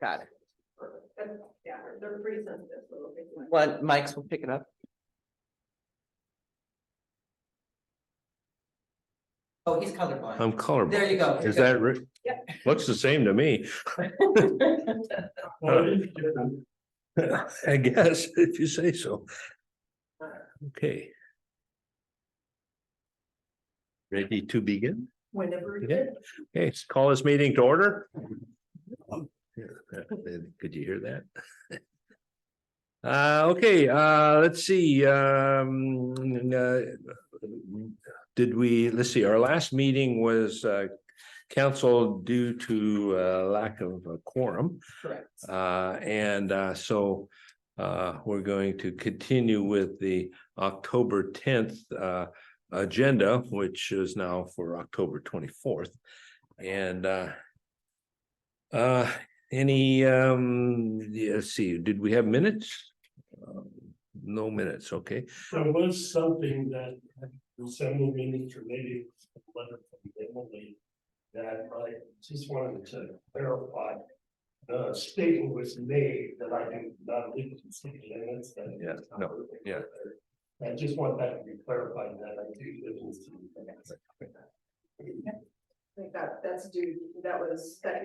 Got it. Yeah, they're pretty sensitive. So they'll pick one. Well, Mike's will pick it up. Oh, he's colorblind. I'm colorblind. There you go. Is that right? Yep. Looks the same to me. I guess, if you say so. Okay. Ready to begin? Whenever you Yeah. did. Okay, let's call this meeting to order. Could you hear that? Okay, let's see, let's see, our last meeting was canceled due to lack of a quorum. Correct. So we're going to continue with the October 10th agenda, which is now for October 24th. And let's see, did we have minutes? No minutes, okay. There was something that several minutes or maybe a letter from Emily that I just wanted to clarify. The statement was made that I do not believe it's city limits. Yeah, no, yeah. I just want that to be clarified that I do live in city limits. I think that's due, that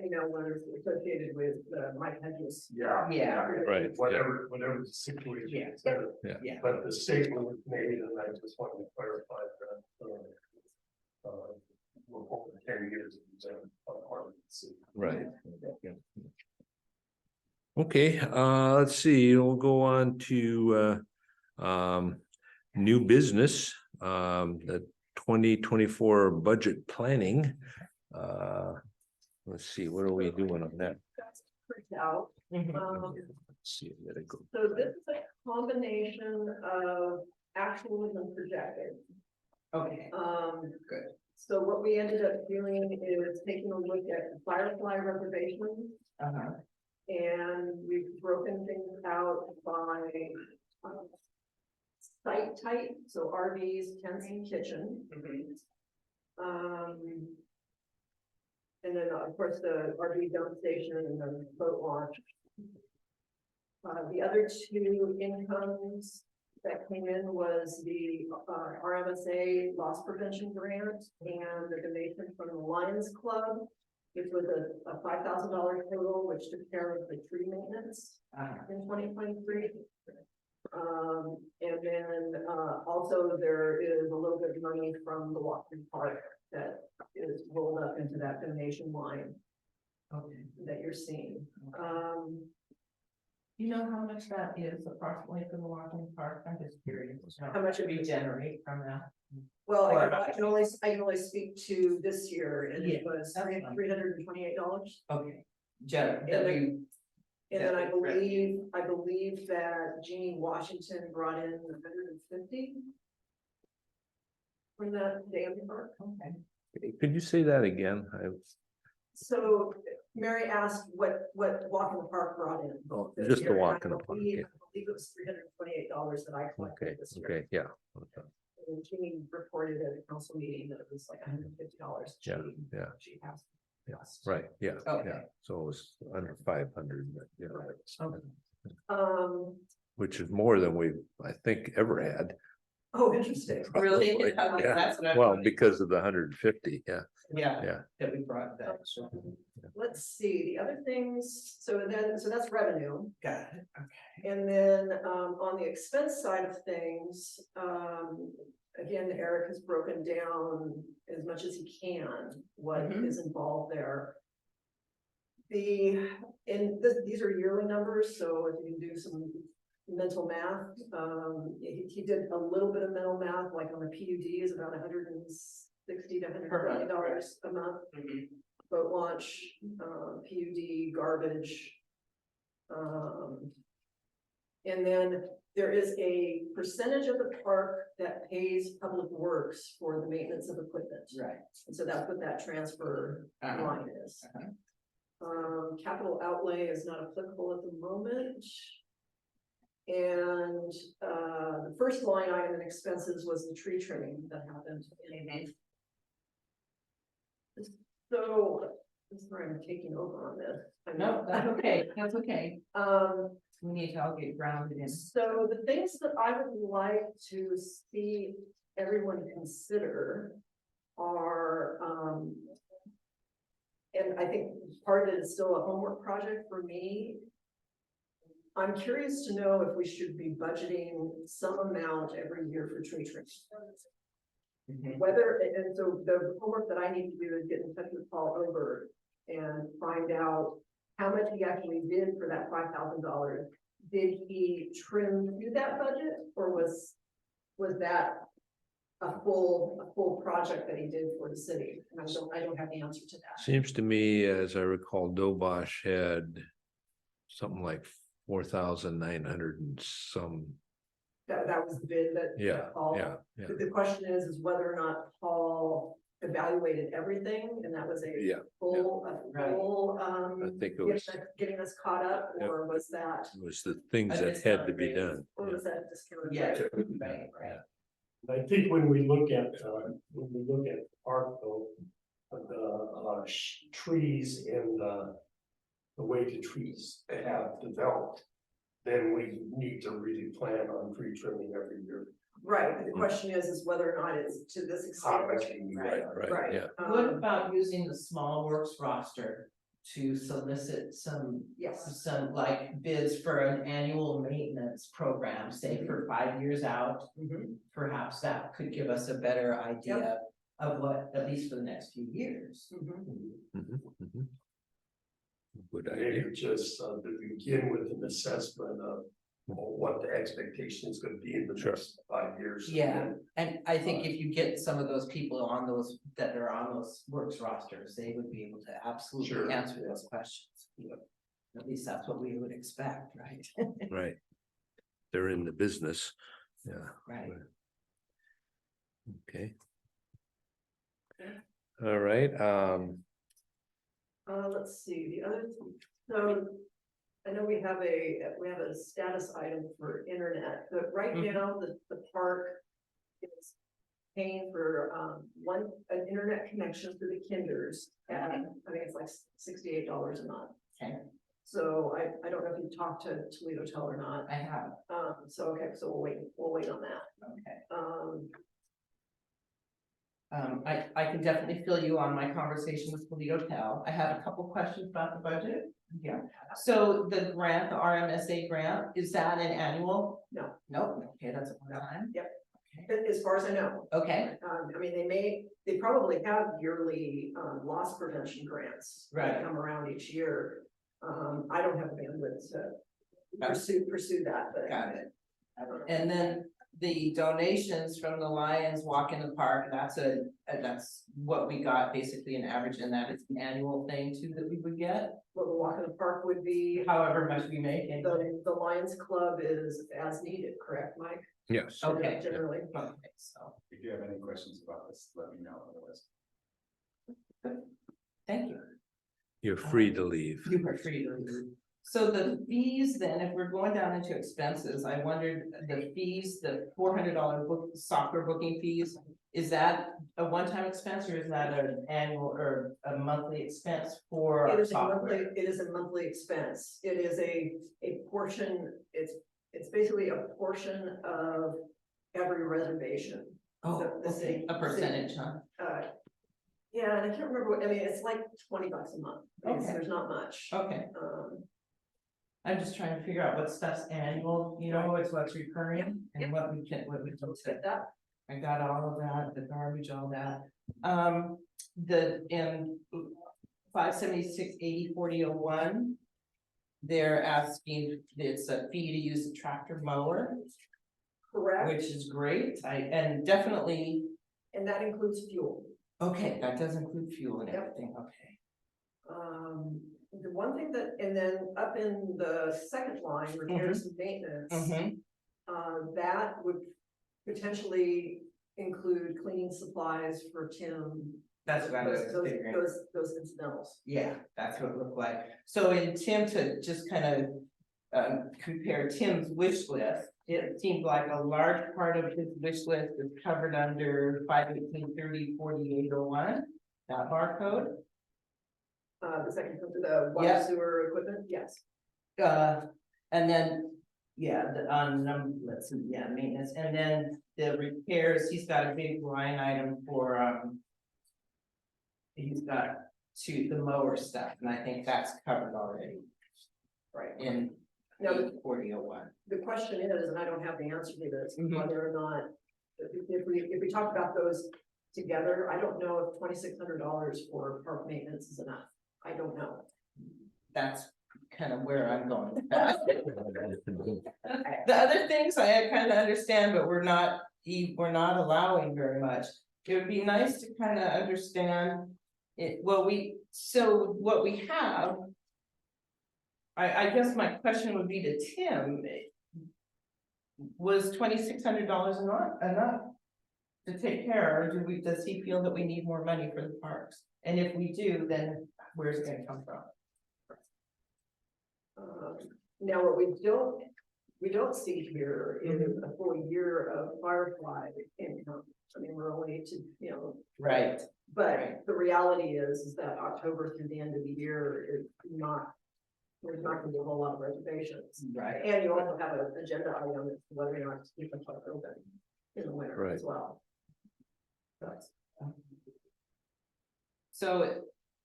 email was associated with Mike Hedges. Yeah. Yeah. Right. Whatever the situation Yeah. is there. Yeah. But the statement was made and I just wanted to clarify that. We're hoping 10 years. Right. Okay, let's see, we'll go on to new business, the 2024 budget planning. Let's see, what are we doing on that? That's printed out. Let's see, let it go. So this is a combination of actual and projected. Okay. Good. So what we ended up doing is taking a look at Firefly reservations. Uh-huh. And we've broken things out by site type, so RVs, tents, and kitchen. And then, of course, the RV dump station and the boat launch. The other two incomes that came in was the RMSA loss prevention grant and the donation from the Lions Club, which was a $5,000 total, which took care of the tree maintenance in 2023. And then also there is a little bit of money from the Walking Park that is rolled up into that donation line that you're seeing. You know how much that is approximately for the walking park? I'm just curious. How much we generate from that? Well, I can only speak to this year, and it Yeah, was that's fine. $328. Okay. Jen, And then I believe that Jeannie Washington brought in 150 from that dam park. Okay. Could you say that again? So Mary asked what Walk in the Park brought in. Oh, this just the year, and Walk I in the Park, believe- yeah. I believe it was $328 that I Okay, collected this year. okay, yeah. Okay. And Jeannie reported at a council meeting that it was like $150. Yeah, yeah. She asked. Yeah, us. right, yeah, Okay. yeah, so it was under 500, but, yeah. Okay. Which is more than we, I think, ever had. Oh, interesting. Really? Probably, Okay, yeah. that's what I'm Well, wondering. because of the 150, yeah, Yeah, yeah, that we brought that. So Let's see, the other things, so that's revenue. got it. Okay. And then on the expense side of things, again, Eric has broken down as much as he can what Mhm. is involved there. These are yearly numbers, so if you can do some mental math, he did a little bit of mental math, like on the PUD is about $160 to $170 a month. Boat launch, PUD, garbage. And then there is a percentage of the park that pays public works for the maintenance of equipment. Right. And so that's what that transfer Uh-huh. line is. Capital outlay is not applicable at the moment. And the first line item in expenses was the tree trimming that happened. So I'm sorry, I'm taking over on this. No, that's okay, that's okay. Um, We need to all get grounded in. so the things that I would like to see everyone consider are, and I think part of it is still a homework project for me. I'm curious to know if we should be budgeting some amount every year for tree trimming. Whether, and so the homework that I need to do is get in touch with Paul Ober and find out how much he actually did for that $5,000. Did he trim through that budget, or was that a full project that he did for the city? And I don't have the answer to that. Seems to me, as I recall, Dobosh had something like 4,900 and some. That was the bid that. Yeah, that Paul. yeah. The question is whether or not Paul evaluated everything, and that was a Yeah, full, I think it was, getting us caught up, Yeah. or was that, it was the things I that just had thought to be it done. or was that discounted? Yeah, rate? right. I think when we look at park though, the trees and the way the trees have developed, then we need to really plan on tree trimming every year. Right, but the question is whether or not it's to this How extent. much we need. Right. Right, yeah. What Um, about using the small works roster to solicit some yes, like bids for an annual maintenance program, say for 5 years out? Mhm. Perhaps that could give us a better idea of what, at least for the next few years. Mhm. Mhm, mhm. Good idea. Maybe just to begin with an assessment of what the expectation is gonna be in the Sure. next 5 years. Yeah, and I think if you get some of those people on those, that are on those works rosters, they would be able to absolutely Sure. answer those questions. At least that's what we would expect, right? Right. They're in the business. Yeah. Right. Okay. All right, Let's see, the other, so I know we have a status item for internet, but right Mhm. now, the park is paying for, an internet connection for the kinders, and I think it's like $68 a month. Okay, So I don't know if you talked to Toledo Tel or not, I have, so, okay, so we'll wait on that. okay. I can definitely fill you on my conversation with Toledo Tel. I have a couple questions about the budget. Yeah, so the grant, the RMSA grant, is that an annual? No. Nope, okay, that's a one time. Yep. Okay. As far as I know, Okay, I mean, they probably have yearly, loss prevention grants. that Right. Come around each year. I don't have bandwidth to Got it. pursue that, but. got it. I don't know. And then the donations from the Lions Walk in the Park, that's what we got, basically an average, and that is an annual thing too that we would get, Well, the walk in the park would be, however much we make. And the Lions Club is as needed, correct, Mike? yes. Okay. Generally. Okay, so, If you have any questions about this, let me know, otherwise. thank you. You're free to leave. You are free to leave. So the fees then, if we're going down into expenses, I wondered the fees, the $400 soccer booking fees. Is that a one-time expense, or is that an annual or a monthly expense for It our is a monthly, software? it is a monthly expense. It is a portion, it's basically a portion of every reservation. Oh, the okay, city- a percentage, huh? Yeah, and I can't remember what, I mean, it's like $20 a month. Okay. There's not much. Okay, I'm just trying to figure out what stuff's annual, you know, it's what's recurring and what we can, what we don't Let's say. get that. I got all of that, the garbage, all that. In 576-80-4001. They're asking, it's a fee to use a tractor mower, Correct, which is great, and definitely, and that includes fuel. okay, that does include fuel and Yep. everything, okay. The one thing that, and then up in the second line, repairs and maintenance. That would potentially include cleaning supplies for Tim. That's what I was figuring. Those incidentals. Yeah, that's what it looked like. So in Tim, to just kind of compare Tim's wish list, it seemed like a large part of his wish list is covered under 518-30-4801, that barcode. The second comes to the water Yeah. sewer equipment, yes. And then, yeah, let's see, yeah, maintenance, and then the repairs, he's got a big line item for, he's got the mower stuff, and I think that's covered already Right. in Now, 4001. the question is, and I don't have the answer to this, Mhm. whether or not, if we talk about those together, I don't know if $2,600 for park maintenance is enough. I don't know. That's kind of where I'm going with that. The other things I kind of understand, but we're not allowing very much. It would be nice to kind of understand it, what we have. I guess my question would be to Tim. Was $2,600 enough to take care, or does he feel that we need more money for the parks? And if we do, then where's it gonna come from? Now, what we don't see here is a full year of Firefly income. I mean, we're only Right. but the reality is that October through the end of the year is not, there's not gonna be a whole lot of reservations. Right. And you also have an agenda item as to whether or not to keep the park open in the winter as well. So,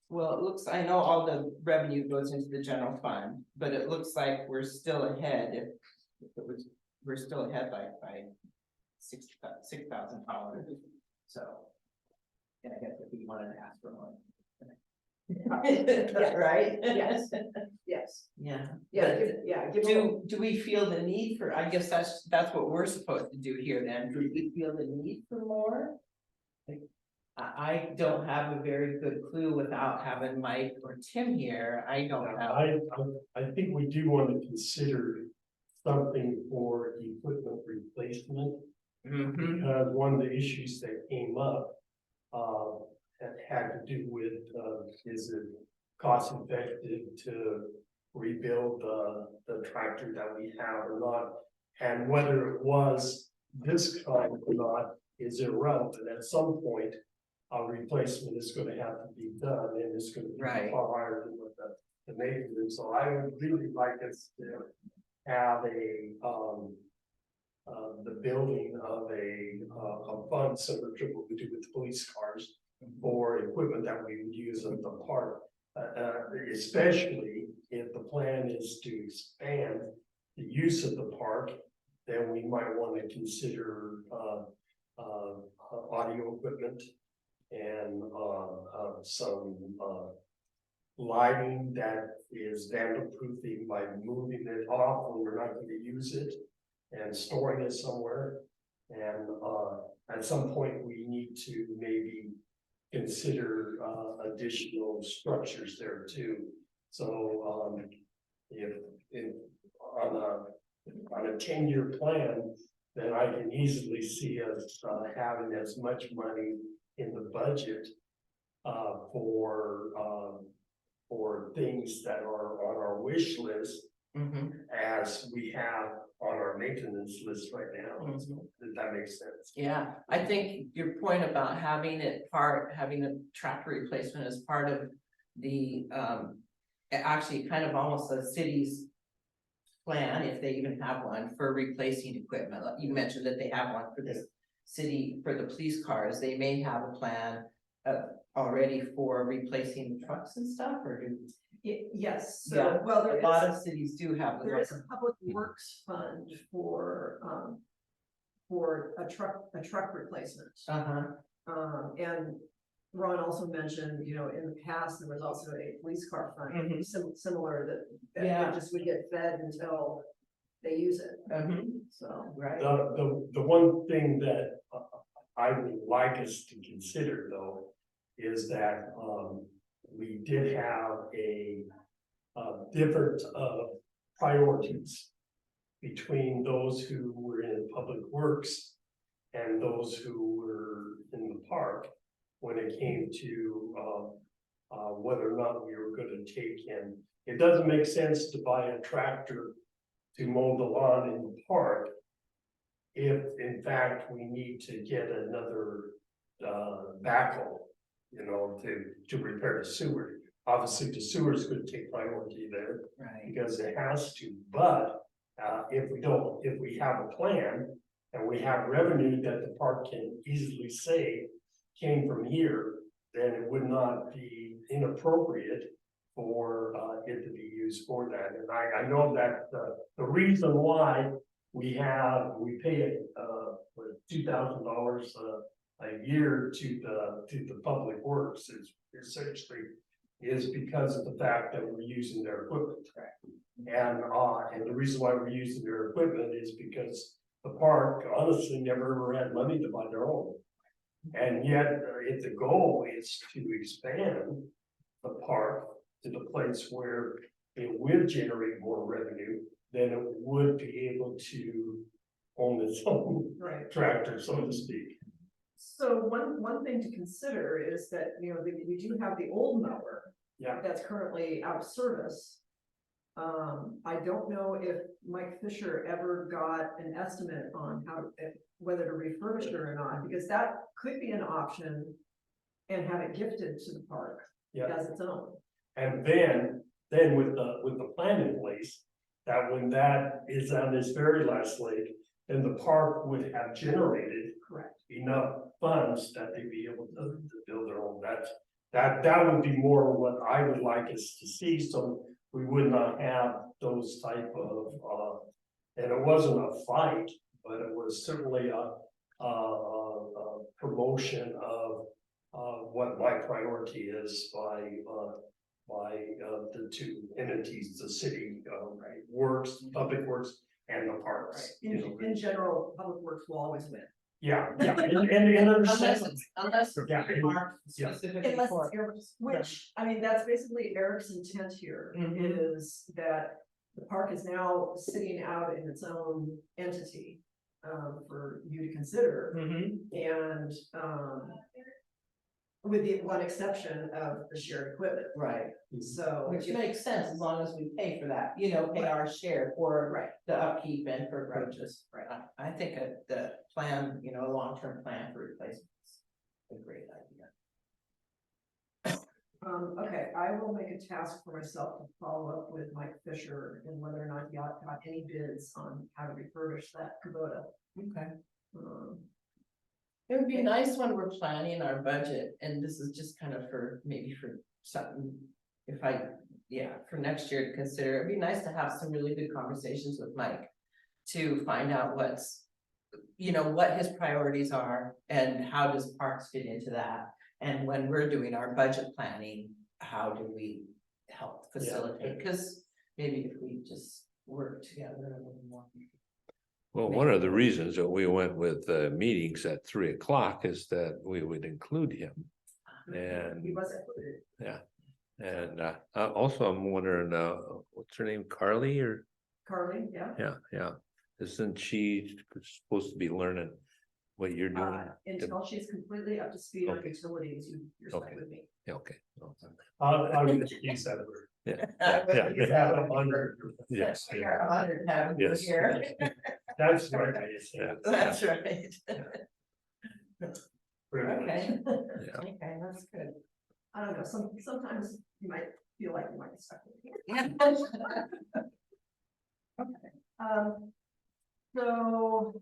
well, it looks, I know all the revenue goes into the general fund, but it looks like we're still ahead. We're still ahead by $6,000. So. And I guess if we wanted to ask for more. Right? Yes. Yes, Yeah. yeah, Do we feel the need for, I guess that's what we're supposed to do here then, do we feel the need for more? Like, I don't have a very good clue without having Mike or Tim here, I don't have. I think we do want to consider something for equipment replacement. Mhm. Because one of the issues that came up, that had to do with, is it cost effective to rebuild the tractor that we have or not? And whether it was this kind or not is irrelevant. At some point, a replacement is gonna have to be done, and it's gonna be Right. far higher than what the maintenance. So I would really like us to have the building of a fund similar to what we do with the police cars for equipment that we would use at the park. Especially if the plan is to expand the use of the park, then we might want to consider audio equipment and some lighting that is vandal proofing by moving it off when we're not going to use it and storing it somewhere. And at some point, we need to maybe consider additional structures there too. So if on a 10-year plan, then I can easily see us having as much money in the budget for things that are on our wish list Mhm. as we have on our maintenance list right now. Does that make sense? Yeah, I think your point about having a tractor replacement as part of the, actually kind of almost the city's plan, if they even have one, for replacing equipment. Like you mentioned that they have one for this city, for the police cars, they may have a plan already for replacing the trucks and stuff, or do? yes, so, Yeah, well, a lot of cities do have. there is a public works fund for a truck replacement. Uh-huh. And Ron also mentioned, in the past, there was also a police car fund, Mhm. similar that Yeah. just would get fed until they use it, so. Right. The one thing that I would like us to consider though, is that we did have a different priorities between those who were in public works and those who were in the park when it came to whether or not we were going to take in. It doesn't make sense to buy a tractor to mow the lawn in the park if in fact we need to get another backhoe, to repair the sewer. Obviously, the sewer's gonna take priority there Right. because it has to, but if we don't, if we have a plan. And we have revenue that the park can easily say came from here, then it would not be inappropriate. For it to be used for that, and I know that the reason why we pay $2,000 a year to the public works is essentially. Is because of the fact that we're using their equipment. And the reason why we're using their equipment is because the park honestly never had money to buy their own. And yet, if the goal is to expand the park to the place where it would generate more revenue, then it would be able to own its own Right. tractor, so to speak. So one thing to consider is that, you know, we do have the old mower. Yeah. That's currently out of service. I don't know if Mike Fisher ever got an estimate on whether to refurbish it or not, because that could be an option. And have it gifted to the park Yeah. as its own. And then with the plan in place, that when that is on its very last leg, then the park would have generated Correct. enough funds that they'd be able to build their own. That would be more what I would like us to see, so we would not have those type of, and it wasn't a fight, but it was certainly a promotion of what my priority is by the two entities, the city, works, public works and the parks. you know. In general, public works will always win. Yeah, and understandably. Unless Yeah, it's marked yeah. specifically Unless for. it's Eric's, which, I mean, that's basically Eric's intent here, Mhm. is that the park is now sitting out in its own entity. For you to consider, Mhm. and, with the one exception of the shared equipment, Right, so. which makes sense as long as we pay for that, you know, pay our share for Right, the upkeep and for Right. purchase. Right. I think the plan, you know, a long-term plan for replacements. A great idea. okay, I will make a task for myself to follow up with Mike Fisher and whether or not he got any bids on how to refurbish that Kubota. Okay. Um, It would be nice when we're planning our budget, and this is just kind of maybe for something, for next year to consider, it'd be nice to have some really good conversations with Mike. To find out what's, you know, what his priorities are and how does parks fit into that? And when we're doing our budget planning, how do we help facilitate? Cause maybe if we just work together a little more. Well, one of the reasons that we went with meetings at 3 o'clock is that we would include him. He And, was included. and also I'm wondering, what's her name, Carly or? Carly, yeah. Yeah. Isn't she supposed to be learning what you're doing? Until she's completely up to speed on Okay. utilities, you're stuck Okay. with me. Yeah, okay. I would use that word. Yeah, They have it under. yes, We are honored to have you Yes. here. That's right, I say. yeah, That's right. Privilege. Okay, yeah. okay, that's good. I don't know, sometimes you might feel like you might be stuck with me. So,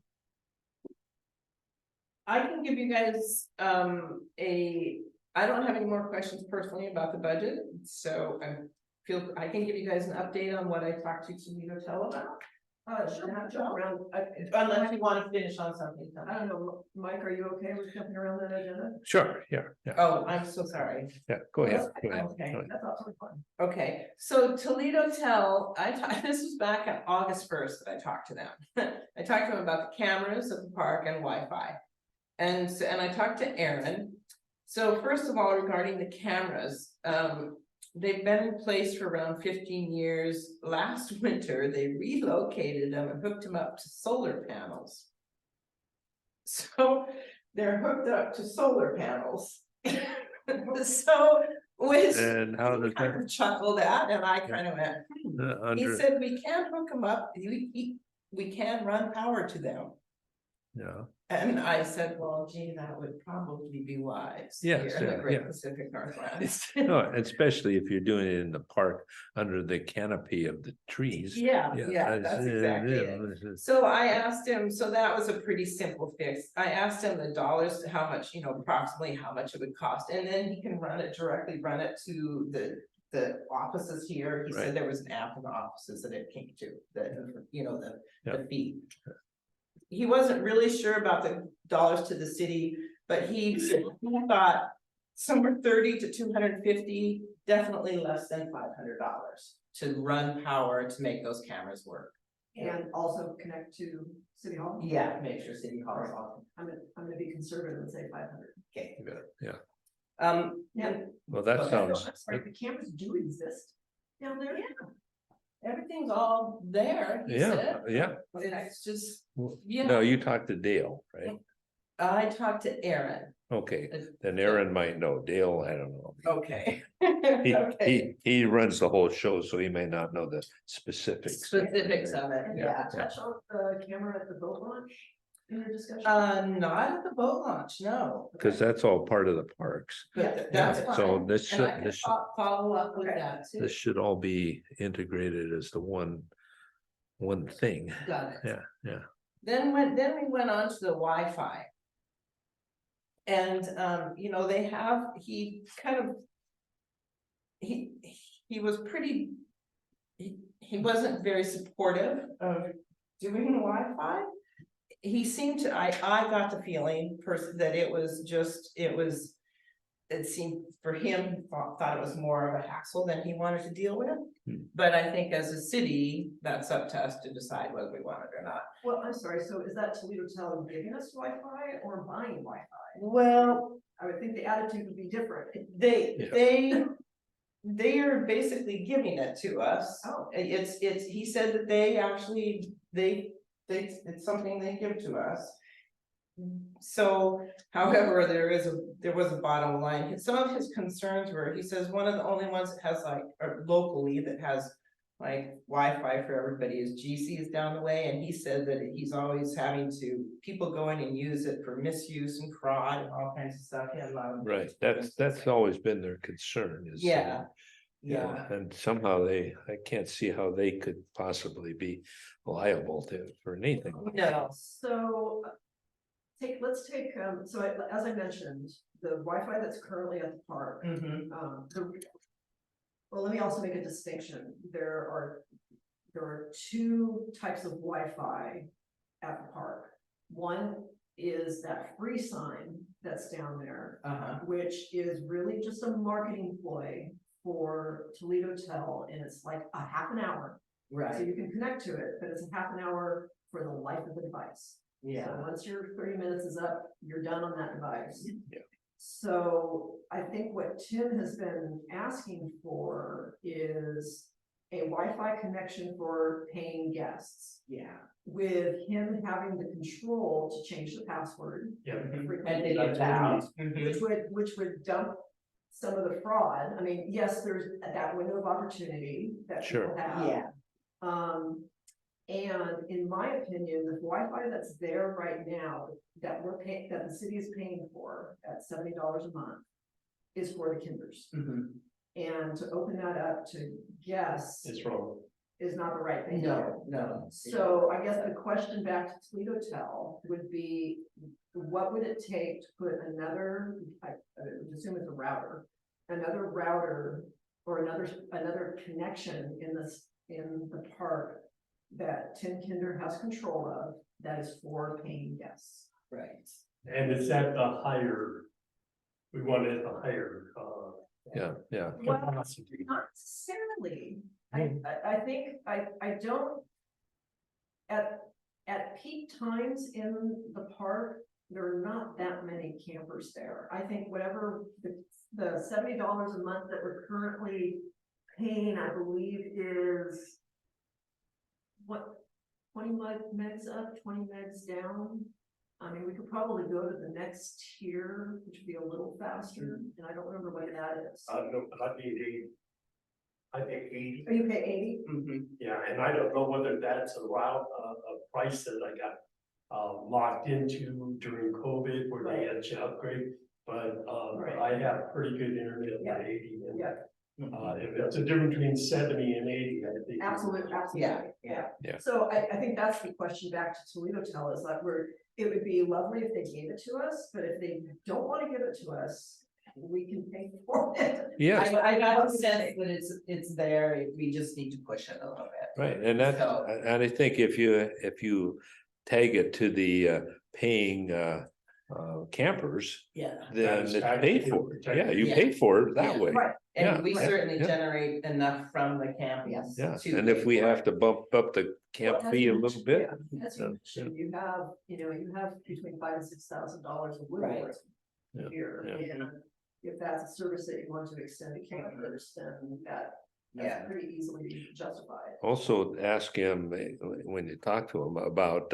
I can give you guys, I don't have any more questions personally about the budget, so I can give you guys an update on what I talked to Toledo Tel about. sure, jump around. Unless you want to finish on something. I don't know, Mike, are you okay with jumping around that agenda? Sure, yeah. Oh, I'm so sorry. Yeah, go ahead. Go ahead. Okay. Go ahead. That's absolutely fine. Okay, so Toledo Tel, this was back on August 1st that I talked to them. I talked to them about the cameras at the park and Wi-Fi. And I talked to Aaron. So first of all, regarding the cameras, they've been in place for around 15 years. Last winter, they relocated them and hooked them up to solar panels. So they're hooked up to solar panels. So which And how does kind that, of chuckled at, and I kind of went, he under, said, we can't hook them up, we can run power to them. yeah, And I said, well, gee, that would probably be wise. Yes, here in the yeah, Great yeah. Pacific Northwest. No, especially if you're doing it in the park under the canopy of the trees. Yeah, that's exactly it. So I asked him, so that was a pretty simple fix. I asked him the dollars to how much, approximately how much it would cost, and then he can run it to the offices here. He Right. said there was an app in the offices that it came to, the fee. He wasn't really sure about the dollars to the city, but he said he thought somewhere 30 to 250, definitely less than $500 to run power to make those cameras work. And also connect to City Hall. Yeah, make sure City Hall is on. I'm gonna be conservative and say 500. Okay. Yeah, Yeah. well, that Okay. sounds, I'm sorry, the cameras do exist down there? Everything's all there, he said. yeah. It's just, No, you talked to Dale, right? I talked to Aaron. Okay, then Aaron might know. Dale, I don't know. Okay. He, Okay. he runs the whole show, so he may not know the specifics. Specifics of it, And yeah. touch on the camera at the boat launch in your discussion? Not at the boat launch, no. Cause that's all part of the parks. But that's Yeah, fine. so this And I should, can this should, follow up with Okay. that too. this should all be integrated as the one thing. Got it. Yeah. Then we went on to the Wi-Fi. And, they have, he was pretty, he wasn't very supportive of doing the Wi-Fi. He seemed to, I got the feeling that it seemed for him, thought it was more of a hassle than he wanted to deal with. But I think as a city, that's up to us to decide whether we want it or not. Well, I'm sorry, so is that Toledo Tel giving us Wi-Fi or buying Wi-Fi? Well, I would think the attitude would be different. they are basically giving it to us. Oh. He said that they actually, it's something they give to us. So, however, there was a bottom line. Some of his concerns were, he says one of the only ones that has or locally that has Wi-Fi for everybody is GC's down the way, and he said that he's always having people go in and use it for misuse and fraud and all kinds of stuff. Right, that's always been their concern is. Yeah. And somehow I can't see how they could possibly be liable for anything. No. So let's take, as I mentioned, the Wi-Fi that's currently at the park. Mhm. Well, let me also make a distinction. There are two types of Wi-Fi at the park. One is that free sign that's down there, which is really just a marketing ploy for Toledo Tel, and it's like a half an hour. So Right, you can connect to it, but it's a half an hour for the life of the device. So once your 30 minutes is up, you're done on that device. Yeah. So I think what Tim has been asking for is a Wi-Fi connection for paying guests, yeah. with him having the control to change the password. Yeah. And they give it out. Mhm. Which would dump some of the fraud. I mean, yes, there's that window of opportunity that people Sure. have. Yeah. And in my opinion, the Wi-Fi that's there right now, that that the city is paying for at $70 a month, is for the kinders. Mhm. And to open that up to guests It's wrong. is not the right thing to do. No. So I guess the question back to Toledo Tel would be, what would it take to put another, I would assume it's another router or another connection in the park that Tim Kinder has control of, that is for paying guests. Right. And it's at the higher, we wanted a higher, Yeah. capacity. Not necessarily. I think, I don't. At peak times in the park, there are not that many campers there. I think whatever the $70 a month that we're currently paying, I believe is. What, 20 megs up, 20 megs down? I mean, we could probably go to the next tier, which would be a little faster, and I don't remember what that is. I don't know, but I need 80. I think 80, Oh, you pay 80? Mhm. yeah, and I don't know whether that's a price that I got locked into during COVID where they had to upgrade. But, Right. I have pretty good internet Yeah. at 80. And, Yeah. if it's a difference between 70 and 80, I think. Absolutely, absolutely, yeah. Yeah. So I think that's the question back to Toledo Tel is that it would be lovely if they gave it to us, but if they don't wanna give it to us, we can pay for it. Yes, I got the sense that it's there, we just need to push it a little bit. right, and that's, So- and I think if you tag it to the paying campers, Yeah. then it's paid for, yeah, you Yeah. pay for it that Yeah. way. Right, Yeah, And we yeah, certainly yeah. generate enough from the campus. Yes. Yeah, to and if pay we for have it. to bump up the camp Well, as fee a you little mentioned, bit. yeah, as you yeah, mentioned, you have between $5,000 and $6,000 of wiggle Right. room Yeah, here, yeah. and if that's a service that you want to extend to campers, then that's Yeah. pretty easily justified. Also ask him when you talk to him about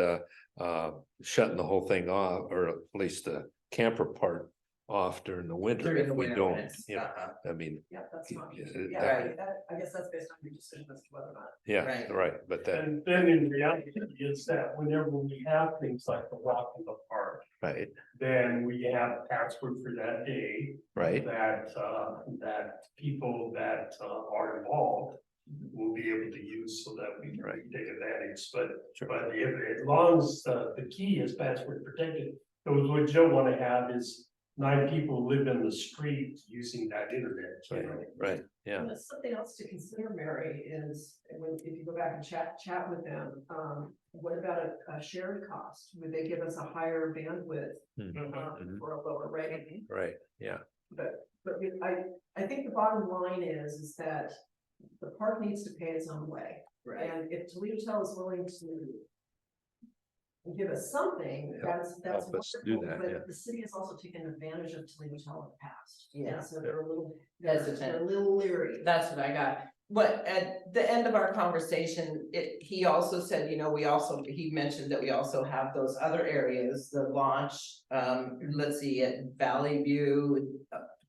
shutting the whole thing off, or at least the camper part off during the winter During if the we winter when don't, it's, you know, uh-huh. I mean, Yeah, that's fine. Yeah, Yeah, right. I guess that's based on your decision as to whether or not. yeah, Right. right, but that, And then in reality is that whenever we have things like the walk in the park, right, then we have a password for that day. right, That people that are involved will be able to use so that we Right. can take advantage, but sure, as long as the key is password protected, those what you don't wanna have is 9 people live in the street using that internet. you know? right, yeah, And that's something else to consider, Mary, is if you go back and chat with them, what about a shared cost? Would they give us a higher bandwidth mhm, for a lower rate? right, yeah, But I think the bottom line is that the park needs to pay its own way. Right. And if Toledo Tel is willing to give us something, that's help us do wonderful, that, yeah. but the city has also taken advantage of Toledo Tel in the past. Yeah. And so they're a little, Hesitant. they're a little leery. That's what I got. But at the end of our conversation, he also said, he mentioned that we also have those other areas, the launch, let's see, at Valley View,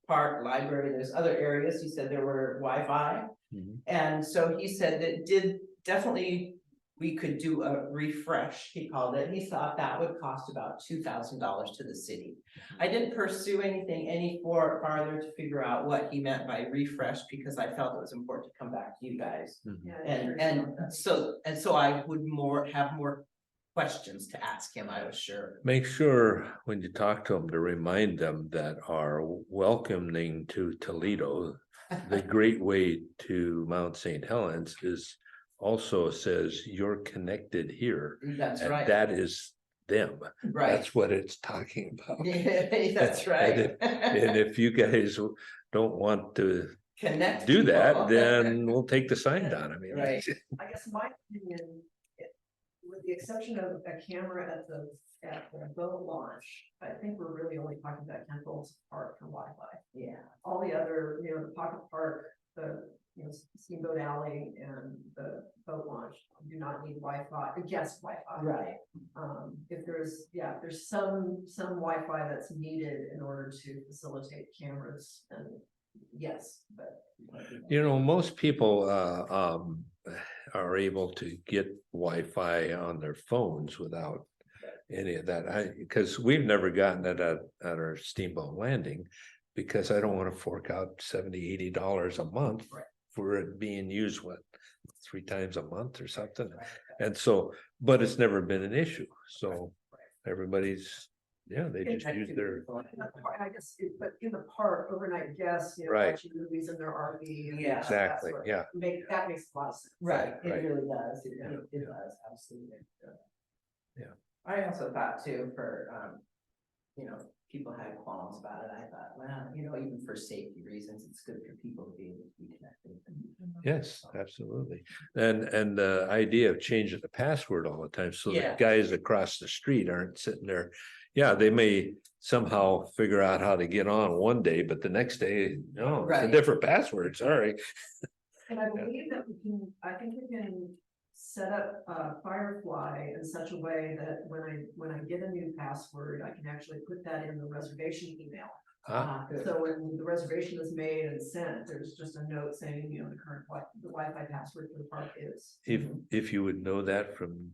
Park, Library, there's other areas. He said there were Wi-Fi. Mhm. And so he said that definitely, we could do a refresh, he called it. He thought that would cost about $2,000 to the city. I didn't pursue anything any farther to figure out what he meant by refresh, because I felt it was important to come back to you guys. mhm. Yeah, And so I would have more questions to ask him, I was sure. Make sure when you talk to them to remind them that our welcoming to Toledo, the great way to Mount St. Helens is also says you're connected here. That's And right, that is them. right. That's what it's talking about. That's And right. And if you guys don't want to Connect. do people. that, then we'll take the sign down. I mean. Right. I guess my opinion, with the exception of a camera at the boat launch, I think we're really only talking about 10 volts apart from Wi-Fi. Yeah, All the other, the pocket park, the, Steamboat Alley and the boat launch do not need Wi-Fi, guest Wi-Fi. right. If there's some Wi-Fi that's needed in order to facilitate cameras, and yes, but. Most people are able to get Wi-Fi on their phones without any of that. Because we've never gotten it at our Steamboat Landing, because I don't want to fork out $70-80 a month Right. for it being used, 3 times a month or something. And so, but it's never been an issue. So everybody's, they just use their, I guess, but in the park, overnight guests, Right. watching movies in their RV. and Yeah. that exactly, sort of- yeah. That makes a lot of sense. Right, it Right. really does, it Yeah. does, absolutely. Yeah. I also thought too, for, people had qualms about it, I thought, well, even for safety reasons, it's good for people to be able to be connected. Yes, absolutely. And the idea of changing the password all the time, so Yeah. that guys across the street aren't sitting there. Yeah, they may somehow figure out how to get on one day, but the next day, no, it's a Right. different password, sorry. And I believe that I think we can set up Firefly in such a way that when I get a new password, I can actually put that in the reservation email. Ah, Good. So when the reservation is made and sent, there's just a note saying, the current the Wi-Fi password for the park is. if you would know that from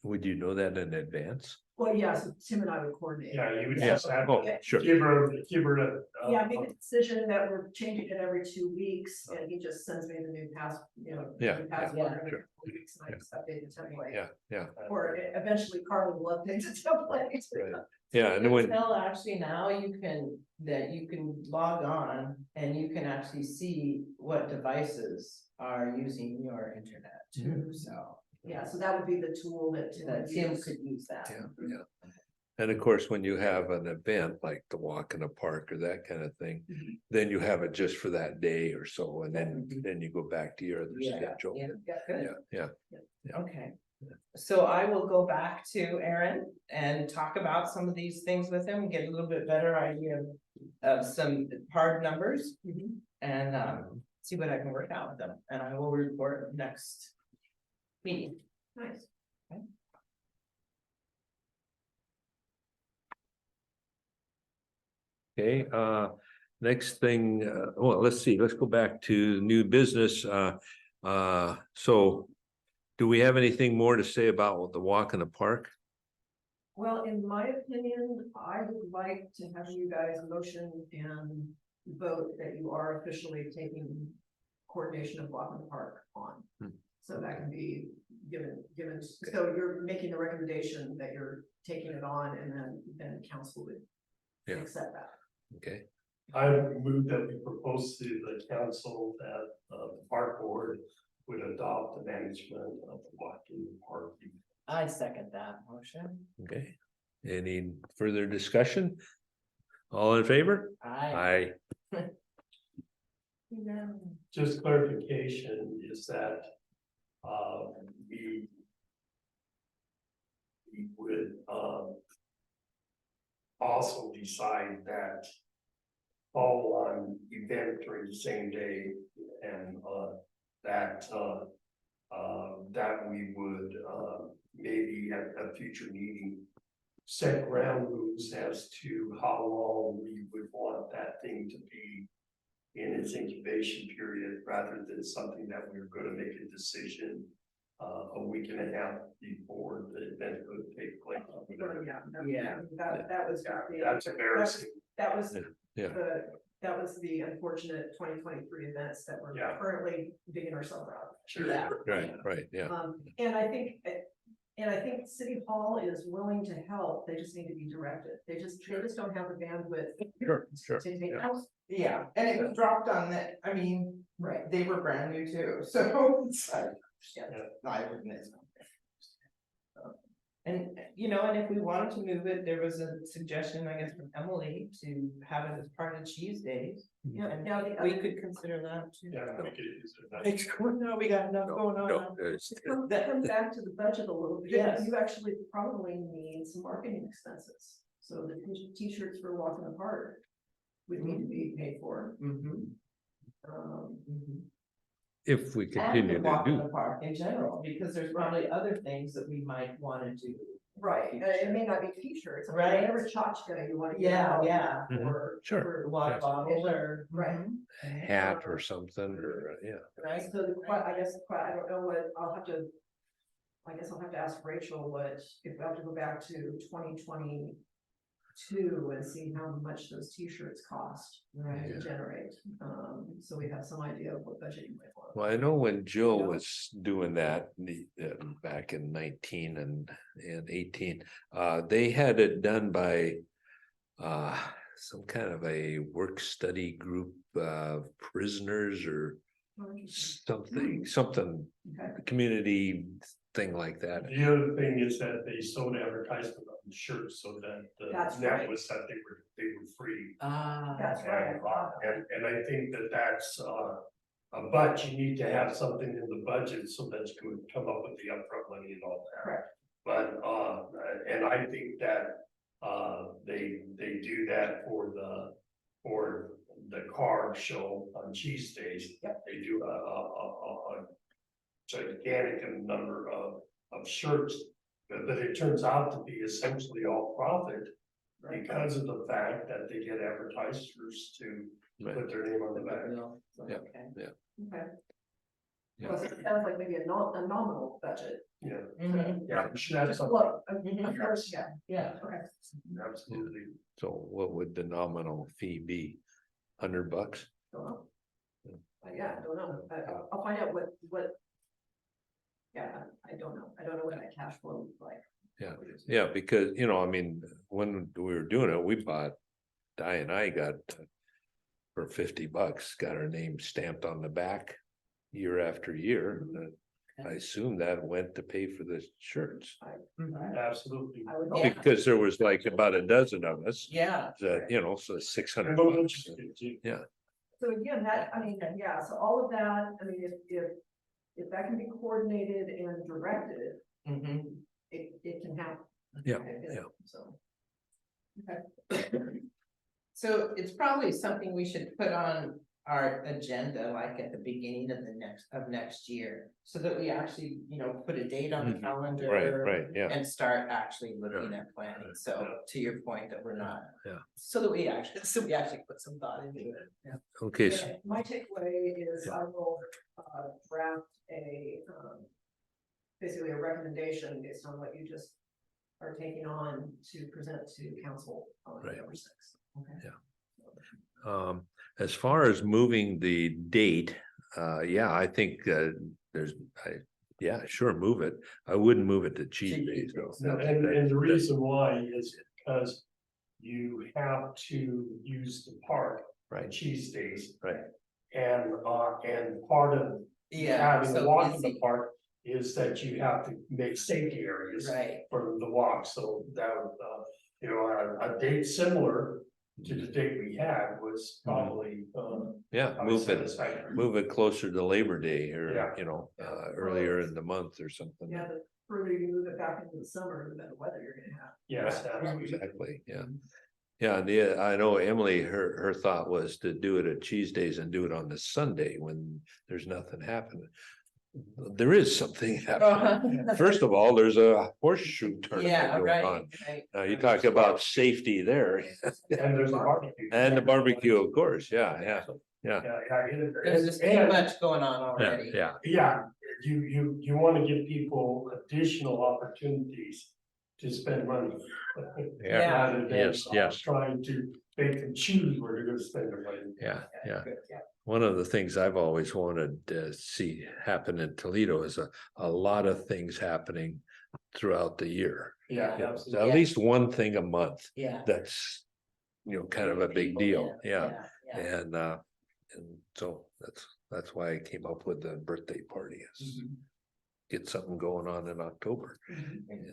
Would you know that in advance? Well, yes, Tim and I would coordinate. Yeah, you would Yeah, just have oh, to sure, give her a. Yeah, make a decision that we're changing it every 2 weeks, and he just sends me the new Yeah, new yeah, password every sure. 2 weeks, and I just update the template. yeah, Or eventually Carly will update the template. right, yeah, and when, Until actually now you can log on and you can actually see what devices are using your internet too, so. Yeah, so that would be the tool that Tim That would Tim use. could use that. yeah, yeah. And of course, when you have an event like the walk in the park or that kind of thing, Mhm. then you have it just for that day or so, and then you go back to your other Yeah, schedule. yeah, Yeah, Yeah, good. yeah, Okay. So I will go back to Aaron and talk about some of these things with him, get a little bit better idea of some hard numbers. Mhm. And see what I can work out with them, and I will report next meeting. Nice. okay, next thing, well, let's see, let's go back to new business, so. Do we have anything more to say about the walk in the park? Well, in my opinion, I would like to have you guys motion and vote that you are officially taking coordination of Walk in the Park on. Hmm. So that can be given, so you're making the recommendation that you're taking it on, and then council would Yeah. accept that. Okay, I move that we propose to the council that the park board would adopt the management of the walking park. I second that motion. okay, any further discussion? All in favor? I. Aye, Just clarification is that we would also decide that follow-on event during the same day, and that we would maybe at a future meeting set ground rules as to how long we would want that thing to be in its incubation period, rather than something that we're gonna make a decision a week and a half before the event could take place. Yeah. That was. That's embarrassing. That was yeah, that was the unfortunate 2023 events that we're Yeah. currently digging ourselves out. Yeah. right, yeah, And I think City Hall is willing to help, they just need to be directed, they just don't have the bandwidth. sure, sure, To take yeah. house, Yeah, and it was dropped on that, I mean, right, they were brand new too, so. Yeah. I wouldn't. And, and if we wanted to move it, there was a suggestion, I guess, from Emily to have it as part of Cheese Days. yeah, And now the we other, could consider that too. Yeah, we could use it. It's cool, no, we got enough going No, on. it's- to come back to the budget a little bit, Yes. you actually probably need some marketing expenses. So the t-shirts for Walk in the Park would need to be paid for. Mhm, Um, mhm. If we And continue the to walk in do, the park in general, because there's probably other things that we might wanna do. right, it may not be t-shirts, I mean, Right. whatever tchotchke you want to. Yeah, yeah. Or. Sure. for- The water Yes. bottle or. Right. Mhm. hat or something, or, yeah, Right, so I guess, I don't know what, I guess I'll have to ask Rachel what, if we have to go back to 2022 and see how much those t-shirts cost. Right. To generate, so we have some idea of what budget you might want. well, I know when Jill Yeah. was doing that, back in 19 and 18, they had it done by. Some kind of a work study group of prisoners or something, Okay, community thing like that. The other thing is that they sold advertisement on the shirts so that That's the net right. was that they were free. Ah. That's right. And I think that's but you need to have something in the budget so that's going to come up with the upfront money and all that. correct, But and I think that they do that for the car show on Cheese Days. Yep. They do a gigantic number of shirts, but it turns out to be essentially all profit right. because of the fact that they get advertisers to Right. put their name on the back. Yeah. Okay. Okay. Plus, it sounds like maybe a nominal budget. Yeah, Mhm. yeah, that's Just something, look, Mhm. of course, yeah, Yeah, okay. absolutely. So what would the nominal fee be? $100? Don't know. Yeah, I don't know, I'll find out what. Yeah, I don't know, what that cash flow looks like. Yeah, because, I mean, when we were doing it, we bought, Di and I got for $50, got our name stamped on the back year after year. I assume that went to pay for the shirts, Absolutely. I would hope. Yeah. because there was like about a dozen of us. yeah, That, so $600. And what else you can do? So again, that, I mean, yeah, so all of that, I mean, if that can be coordinated and directed, mhm. it can happen. Yeah, Okay, yeah. So. So it's probably something we should put on our agenda, like at the beginning of next year, so that we actually, put a date on the Mhm. calendar. Right, yeah. And start actually looking at planning, so to your point that we're not. Yeah. So that we actually put some thought into it, yeah. Okay, so Yeah, my takeaway is I will draft basically a recommendation based on what you just are taking on to present to council on Right. November 6th. As far as moving the date, I think sure, move it. I wouldn't move it to Tuesdays though. And the reason why is because you have to use the park on Right. Tuesdays. Right. And part of Yeah, having a so walk in the busy. park is that you have to make safety areas Right, for the walk, so that would, a date similar to the date we had was probably, Yeah, probably move it, satisfactory. move it closer to Labor Day or, Yeah. earlier in the month or something. Yeah, the further you move it back into the summer, the better weather you're gonna have. Yes, absolutely. Exactly, yeah. Yeah, I know Emily, her thought was to do it at Tuesdays and do it on the Sunday when there's nothing happening. There is something happening. First of all, there's a horseshoe tournament yeah, going right, on. right. You talk about safety there And there's a barbecue. and the barbecue, of course, yeah. Yeah, There's just too and- much going on already. Yeah, Yeah, you wanna give people additional opportunities to spend money. yeah, Rather than, yes. Trying to make them choose where they're gonna spend their money. yeah. Good, yeah. One of the things I've always wanted to see happen in Toledo is a lot of things happening throughout the year. Yeah, At absolutely. least one thing a month Yeah. that's, kind of a big deal, yeah. Yeah. And so that's why I came up with the birthday party is get something going on in October.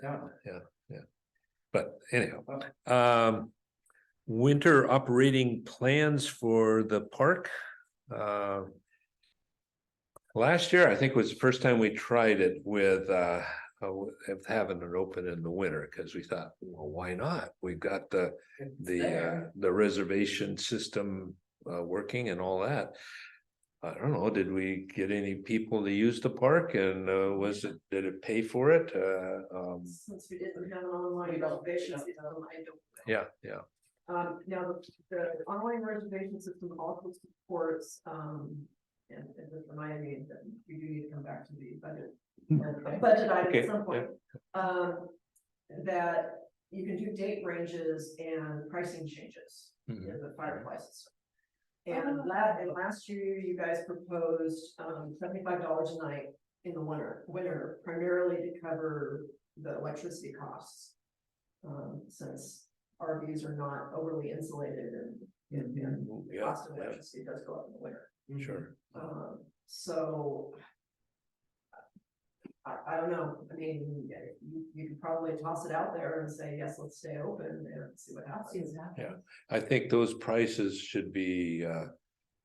Yeah. But anyhow, winter operating plans for the park. Last year, I think was the first time we tried it with having it open in the winter, because we thought, well, why not? We've got the reservation system working and all that. I don't know, did we get any people to use the park, and did it pay for it? Since we didn't have an online reservation system, I don't. Yeah. Now, the online reservation system also supports, and this reminded me that we do need to come back to the budget item Okay, at some point. That you can do date ranges and pricing changes in the Firefly system. And last year, you guys proposed $75 a night in the winter, primarily to cover the electricity costs. Since RVs are not overly insulated and the cost of electricity does go up in the winter. Sure. So. I don't know, I mean, you could probably toss it out there and say, yes, let's stay open and see what happens. Yeah, I think those prices should be,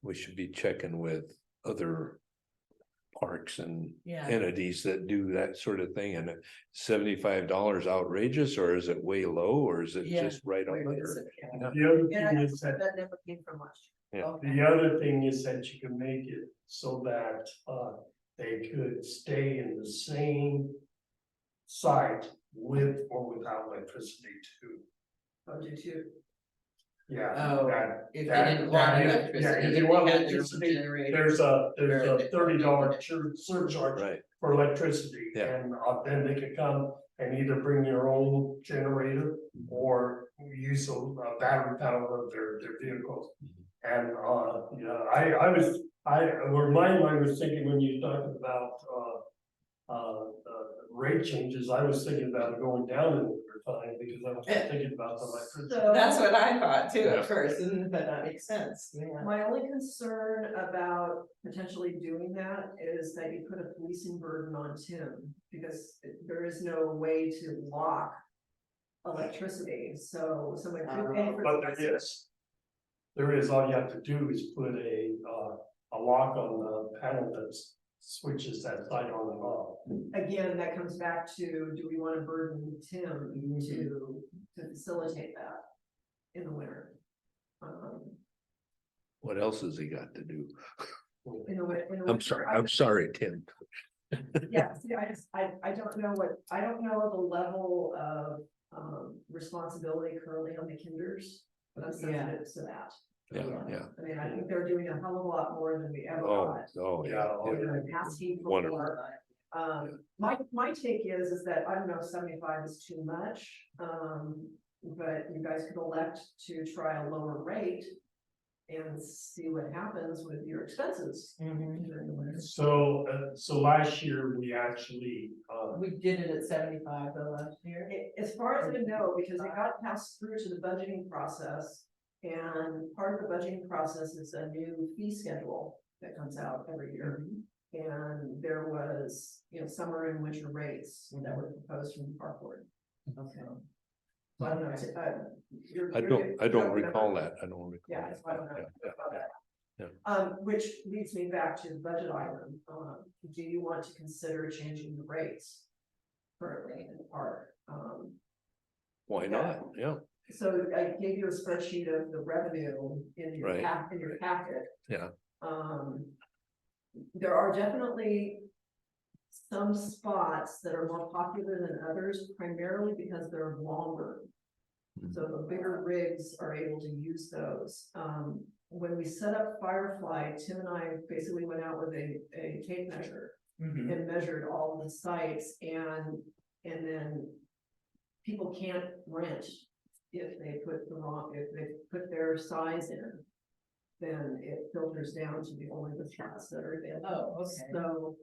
we should be checking with other parks and Yeah. entities that do that sort of thing, and $75 outrageous, or is it way low, or is it Yeah. just right on there? The other Yeah, thing is that, that never came from last year. Yeah. the other thing is that you can make it so that, they could stay in the same site with or without electricity too. Oh, do too. Yeah. Oh, that- if they that- didn't want that- electricity, Yeah, if if they they want had their own electricity, generator. there's or a they- $30 surcharge Right, for electricity. Yeah. And then they could come and either bring their own generator or use a battery power of their vehicles. And, where my mind was thinking when you talked about, rate changes, I was thinking about going down in winter time because I was thinking about the electricity. So That's what I thought too Yeah. at first, and but that makes sense, yeah. my only concern about potentially doing that is that you put a policing burden on Tim, because there is no way to lock electricity, so somebody could pay for. But there is, all you have to do is put a lock on the panel that switches that light on and off. Again, that comes back to, do we wanna burden Tim to facilitate that in the winter? what else has he got to do? In the winter, I'm sorry, Tim. Yeah, see, I don't know I don't know the level of, responsibility currently on the Kinders, but I'm sensitive to that. Yeah. I mean, I think they're doing a hell of a lot more than we ever Oh, thought. oh, Yeah, yeah, You know, asking for Wonderful. more. My take is that, I don't know, 75 is too much. But you guys could elect to try a lower rate and see what happens with your expenses Mhm. during the winter. So last year, we actually, We did it at 75 though last year. As far as I know, because it got passed through to the budgeting process, and part of the budgeting process is a new fee schedule that comes out every year. And there was, summer and winter rates that were proposed from the park board. Okay. So I don't know, I don't recall that, I don't recall. Yeah, that. I don't know Yeah, about yeah. that. Which leads me back to the budget item. Do you want to consider changing the rates currently in the park? Why not? Yeah, So I gave you a spreadsheet of the revenue in your Right. in your packet. Yeah. There are definitely some spots that are more popular than others, primarily because they're longer. So the bigger rigs are able to use those. When we set up Firefly, Tim and I basically went out with a tape measure Mhm. and measured all the sites, and then people can't rent if they put if they put their size in, then it filters down to the only the spots that are available. Oh, okay. So,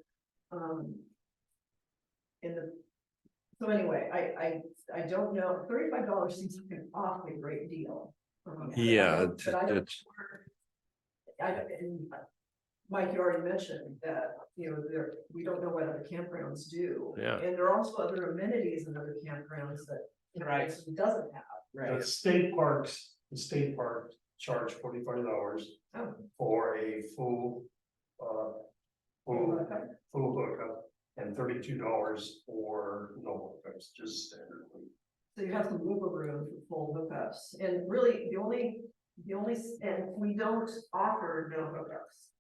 so anyway, I don't know, $35 seems like an awfully great deal. Yeah, But I don't. it's, And Mike, you already mentioned that, we don't know what other campgrounds do. Yeah. And there are also other amenities in other campgrounds that. Right. It doesn't have. Right. the state park charge $45 Oh. for a full hookup. And $32 for no hookups, just standard. So you have some wiggle room for full hookups, and really, the only, and we don't offer no hookups.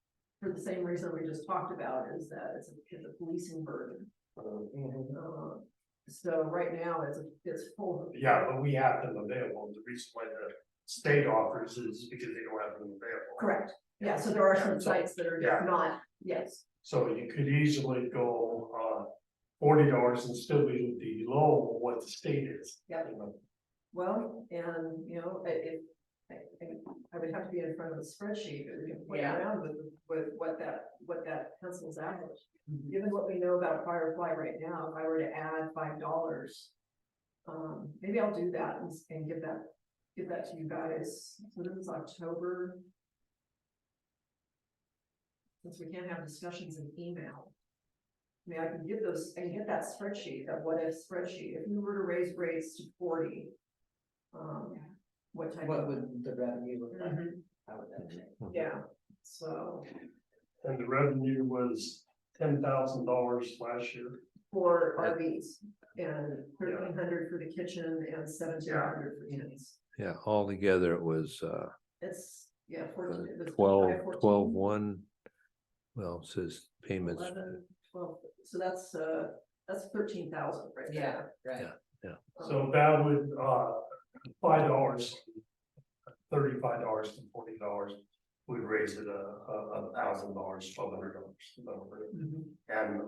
For the same reason we just talked about, is that it's a policing burden. So right now, it's full. Yeah, but we have them available. The reason why the state offers is because they don't have them available. Correct, yeah, so there are some Yeah, so- sites that are yeah. just not, yes, So you could easily go $40 and still be below what the state is. yeah. Well, and, I would have to be in front of a spreadsheet that we can play Yeah. around with what that pencils out. Given what we know about Firefly right now, if I were to add $5, maybe I'll do that and give that to you guys. So this is October. Since we can't have discussions in email. I mean, I can get that spreadsheet, that what if spreadsheet, if we were to raise rates to 40. What type What of? would the revenue look like? Mhm, How would that change? yeah, so And the revenue was $10,000 last year. for RVs and 1,300 for the kitchen and 1,700 for units. yeah, altogether it was, It's, 14. it was 12, 14, 12-1. Well, it says payments, 11, 12, so that's 13,000 right there. Yeah, right. So that would $5 $35 to $40, we'd raise it $1,000, $1,200. And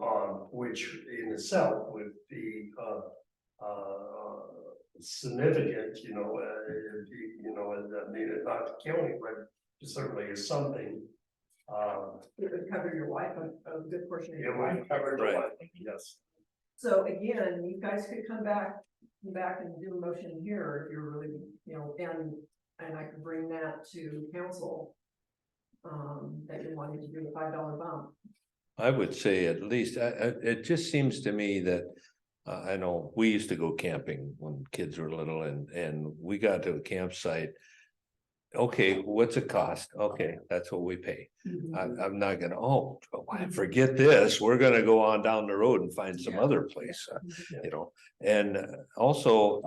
which in itself would be significant, you know, it'd be, you know, I mean, it's not the county, but it certainly is something. It would cover your wife, a good portion of It your wife. would cover the Right. life, yes. So again, you guys could come back and do a motion here if you're really, you know, and I could bring that to council. That you wanted to do a $5 bump. I would say at least, it just seems to me that. I know we used to go camping when kids were little and we got to a campsite. Okay, what's it cost? Okay, that's what we pay. I'm not gonna, forget this, we're gonna go on down the road and find some Yeah. other place, you know? And also,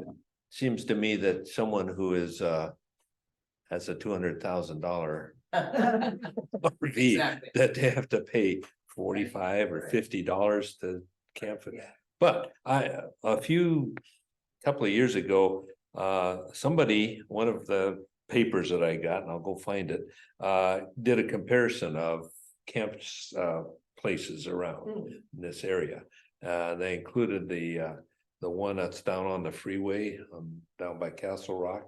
seems to me that someone who is, has a $200,000 RV, Exactly. that they have to pay $45 or $50 to camp. Yeah. But couple of years ago, somebody, one of the papers that I got, and I'll go find it, did a comparison of camps, places around in this area. They included the one that's down on the freeway, down by Castle Rock.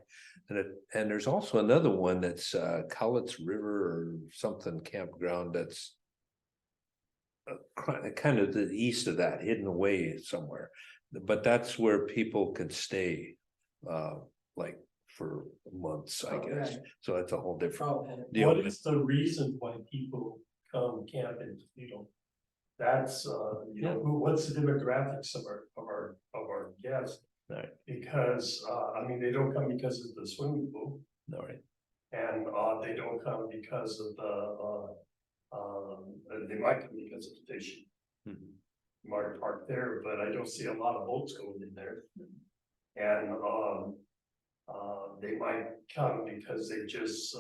And there's also another one that's Cowlitz River or something campground that's kind of to the east of that, hidden away somewhere. But that's where people could stay, like for months, I guess. right. So it's a whole different Oh, deal. What is the reason why people come camp in Toledo? That's, you know, what's the demographics of our guests? Right. Because, I mean, they don't come because of the swimming pool. All right. And, they don't come because of they might come because of the fishing. Mhm. Might park there, but I don't see a lot of boats going in there. And, they might come because they just,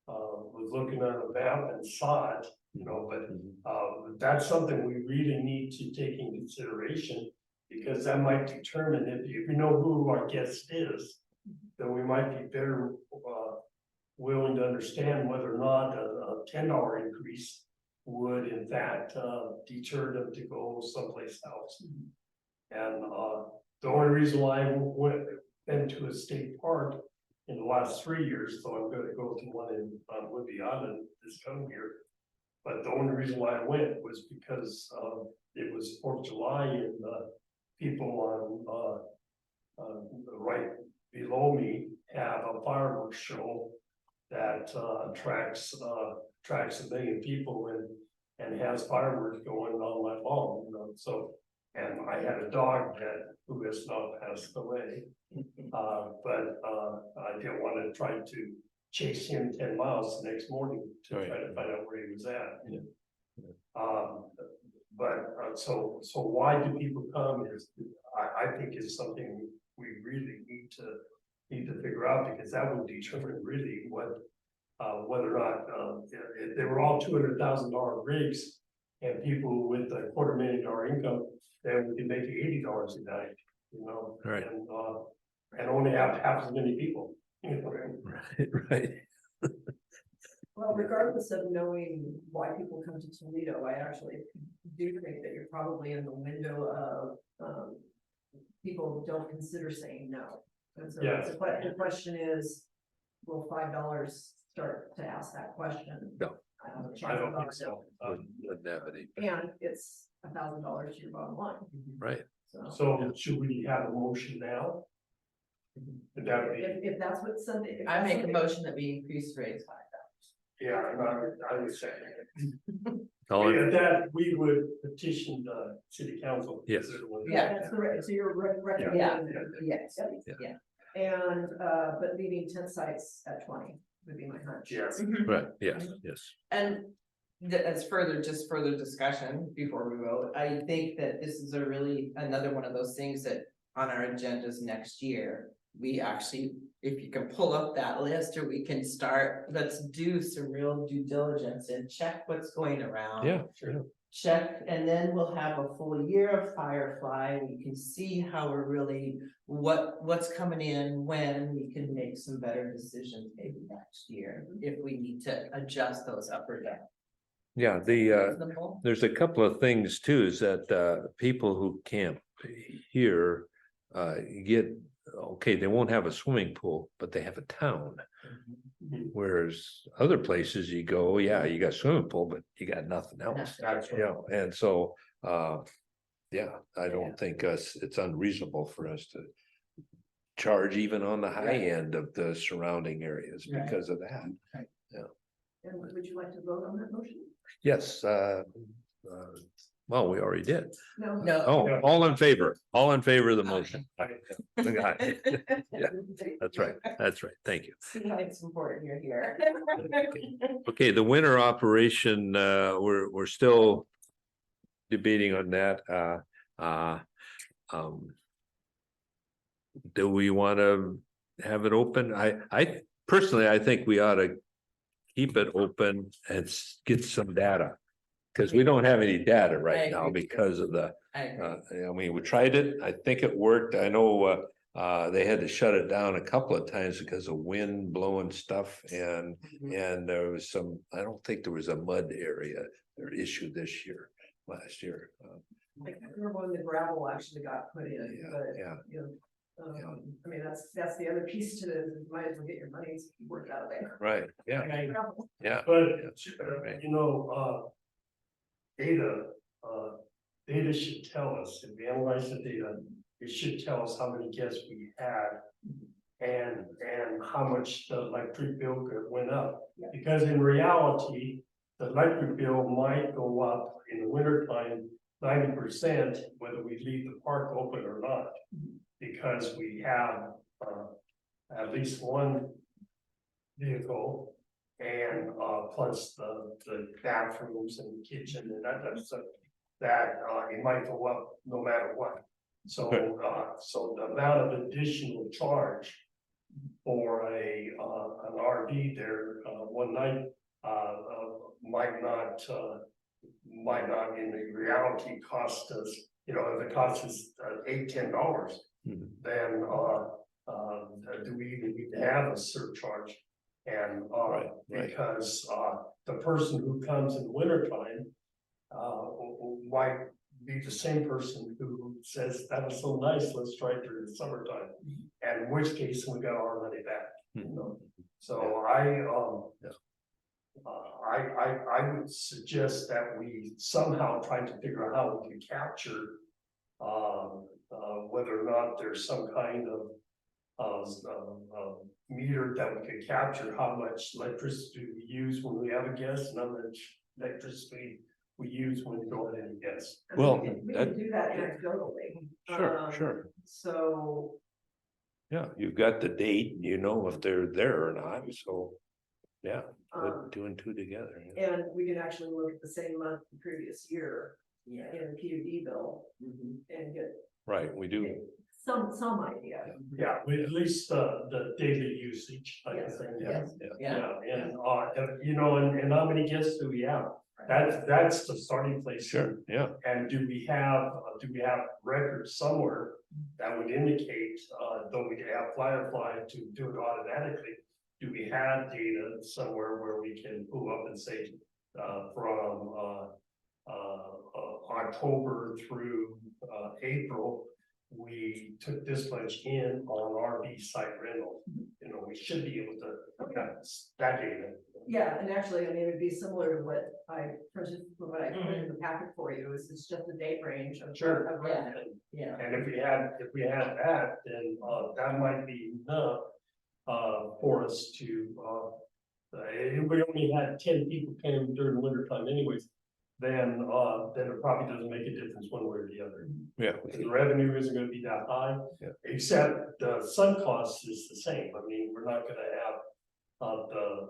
was looking on the map and saw it, you know, but that's something we really need to take in consideration. Because that might determine if you know who our guest is, then we might be better, willing to understand whether or not a $10 increase would in fact, deter them to go someplace else. And, the only reason why I went into a state park in the last 3 years, so I'm gonna go to one in, Whidbey Island this coming year. But the only reason why I went was because, it was 4th of July and, people on right below me have a fireworks show that attracts 1 million people and has fireworks going all night long, you know, so. And I had a dog who has now passed away, but I didn't want to try to chase him 10 miles the next morning to Right. try to find out where he was at. Yeah. But so why do people come is, I think is something we really need to figure out, because that would determine really what, whether or not, if they were all $200,000 rigs and people with a $250,000 income, then we can make it $80 a night, you know? Right. And only have half as many people, you know? Right. Well, regardless of knowing why people come to Toledo, I actually do think that you're probably in the window of, people don't consider saying no. And so Yes. the question is, will $5 start to ask that question? No. I don't think so. Wouldn't have any. And it's $1,000 to your bottom line, Right. so. So should we have a motion now? Would that be, If that's what something. if I that's make a something- motion that we increase rates $5. yeah, I would say. All in- Yeah, that we would petition the city council. Yes. Yeah. That's correct, so you're recommending. Yes, Yep. yeah. And, but leaving 10 sites at 20 would be my hunch. Yes. Right, yes, yes. And as just further discussion before we vote, I think that this is another one of those things that on our agendas next year. We actually, if you can pull up that list, or we can start, let's do some real due diligence and check what's going around. Yeah, Sure. check, and then we'll have a full year of Firefly. We can see how we're really, what's coming in, when we can make some better decisions maybe next year, if we need to adjust those up or down. Yeah, Reasonable? there's a couple of things too, is that people who camp here get, okay, they won't have a swimming pool, but they have a town. Whereas other places you go, yeah, you got a swimming pool, but you got nothing else. That's You know, and so, yeah, I don't think it's unreasonable for us to charge even on the high end of the surrounding areas Right. because of that. And would you like to vote on that motion? Yes, well, we already did. No. No. Oh, all in favor of the motion. Aye. Yeah, that's right, thank you. See why it's important you're here. Okay, the winter operation, we're still debating on that, do we want to have it open? I personally, I think we ought to keep it open and get some data. Cause we don't have any data I right now agree. because of the, I agree. I mean, we tried it, I think it worked, I know, they had to shut it down a couple of times because of wind blowing stuff and, Mhm. and there was some, I don't think there was a mud area or issue last year. I can't remember when the gravel actually got put in, Yeah, but, yeah. you know. Yeah. I mean, that's the other piece to it, you might as well get your money worked out of there. Right, yeah, Right. yeah. But, Right. you know, data should tell us, if we analyze the data, it should tell us how many guests we had. And how much the electric bill went up, Yeah. because in reality, the electric bill might go up in the winter time 90%, whether we leave the park open or not. Because we have at least one vehicle and plus the bathrooms and the kitchen and that type of stuff. That it might go up no matter what. So so the amount of additional charge for an RV there one night might not in the reality cost us, you know, if it costs us $8-10, Mhm. then do we even need to have a surcharge? And Right. because the person who comes in the wintertime might be the same person who says, that was so nice, let's try it during the summertime. And in which case we got our money back, you know? So I would suggest that we somehow try to figure out how we can capture whether or not there's some kind of meter that we could capture how much electricity we use when we have a guest and how much electricity we use when we don't have any guests. I mean, Well, we can do that anecdotally. Sure. So, Yeah, you've got the date, you know if they're there or not, so, yeah, put two and two together. Yeah. and we can actually look at the same month the previous year Yeah. in the PUD bill Mhm. and get Right, we do, some idea. Yeah, with at least the daily usage type of Yes, thing. Yes. yeah. Yeah. And you know, and how many guests do we have? That's the starting place. Sure, yeah, And do we have records somewhere that would indicate, though we have Firefly to do it automatically? Do we have data somewhere where we can pull up and say, from October through April, we took this much in on RV site rental? You know, we should be able to get that data. Yeah, and actually, I mean, it'd be similar to what I, for instance, what I put in the packet for you, is it's just a date range of. Sure. of Yeah. revenue. Yeah. And if we had that, then that might be enough for us to if we only had 10 people came during the winter time anyways, then it probably doesn't make a difference one way or the other. yeah, The revenue isn't gonna be that high. Yeah. Except the sunk cost is the same. I mean, we're not gonna have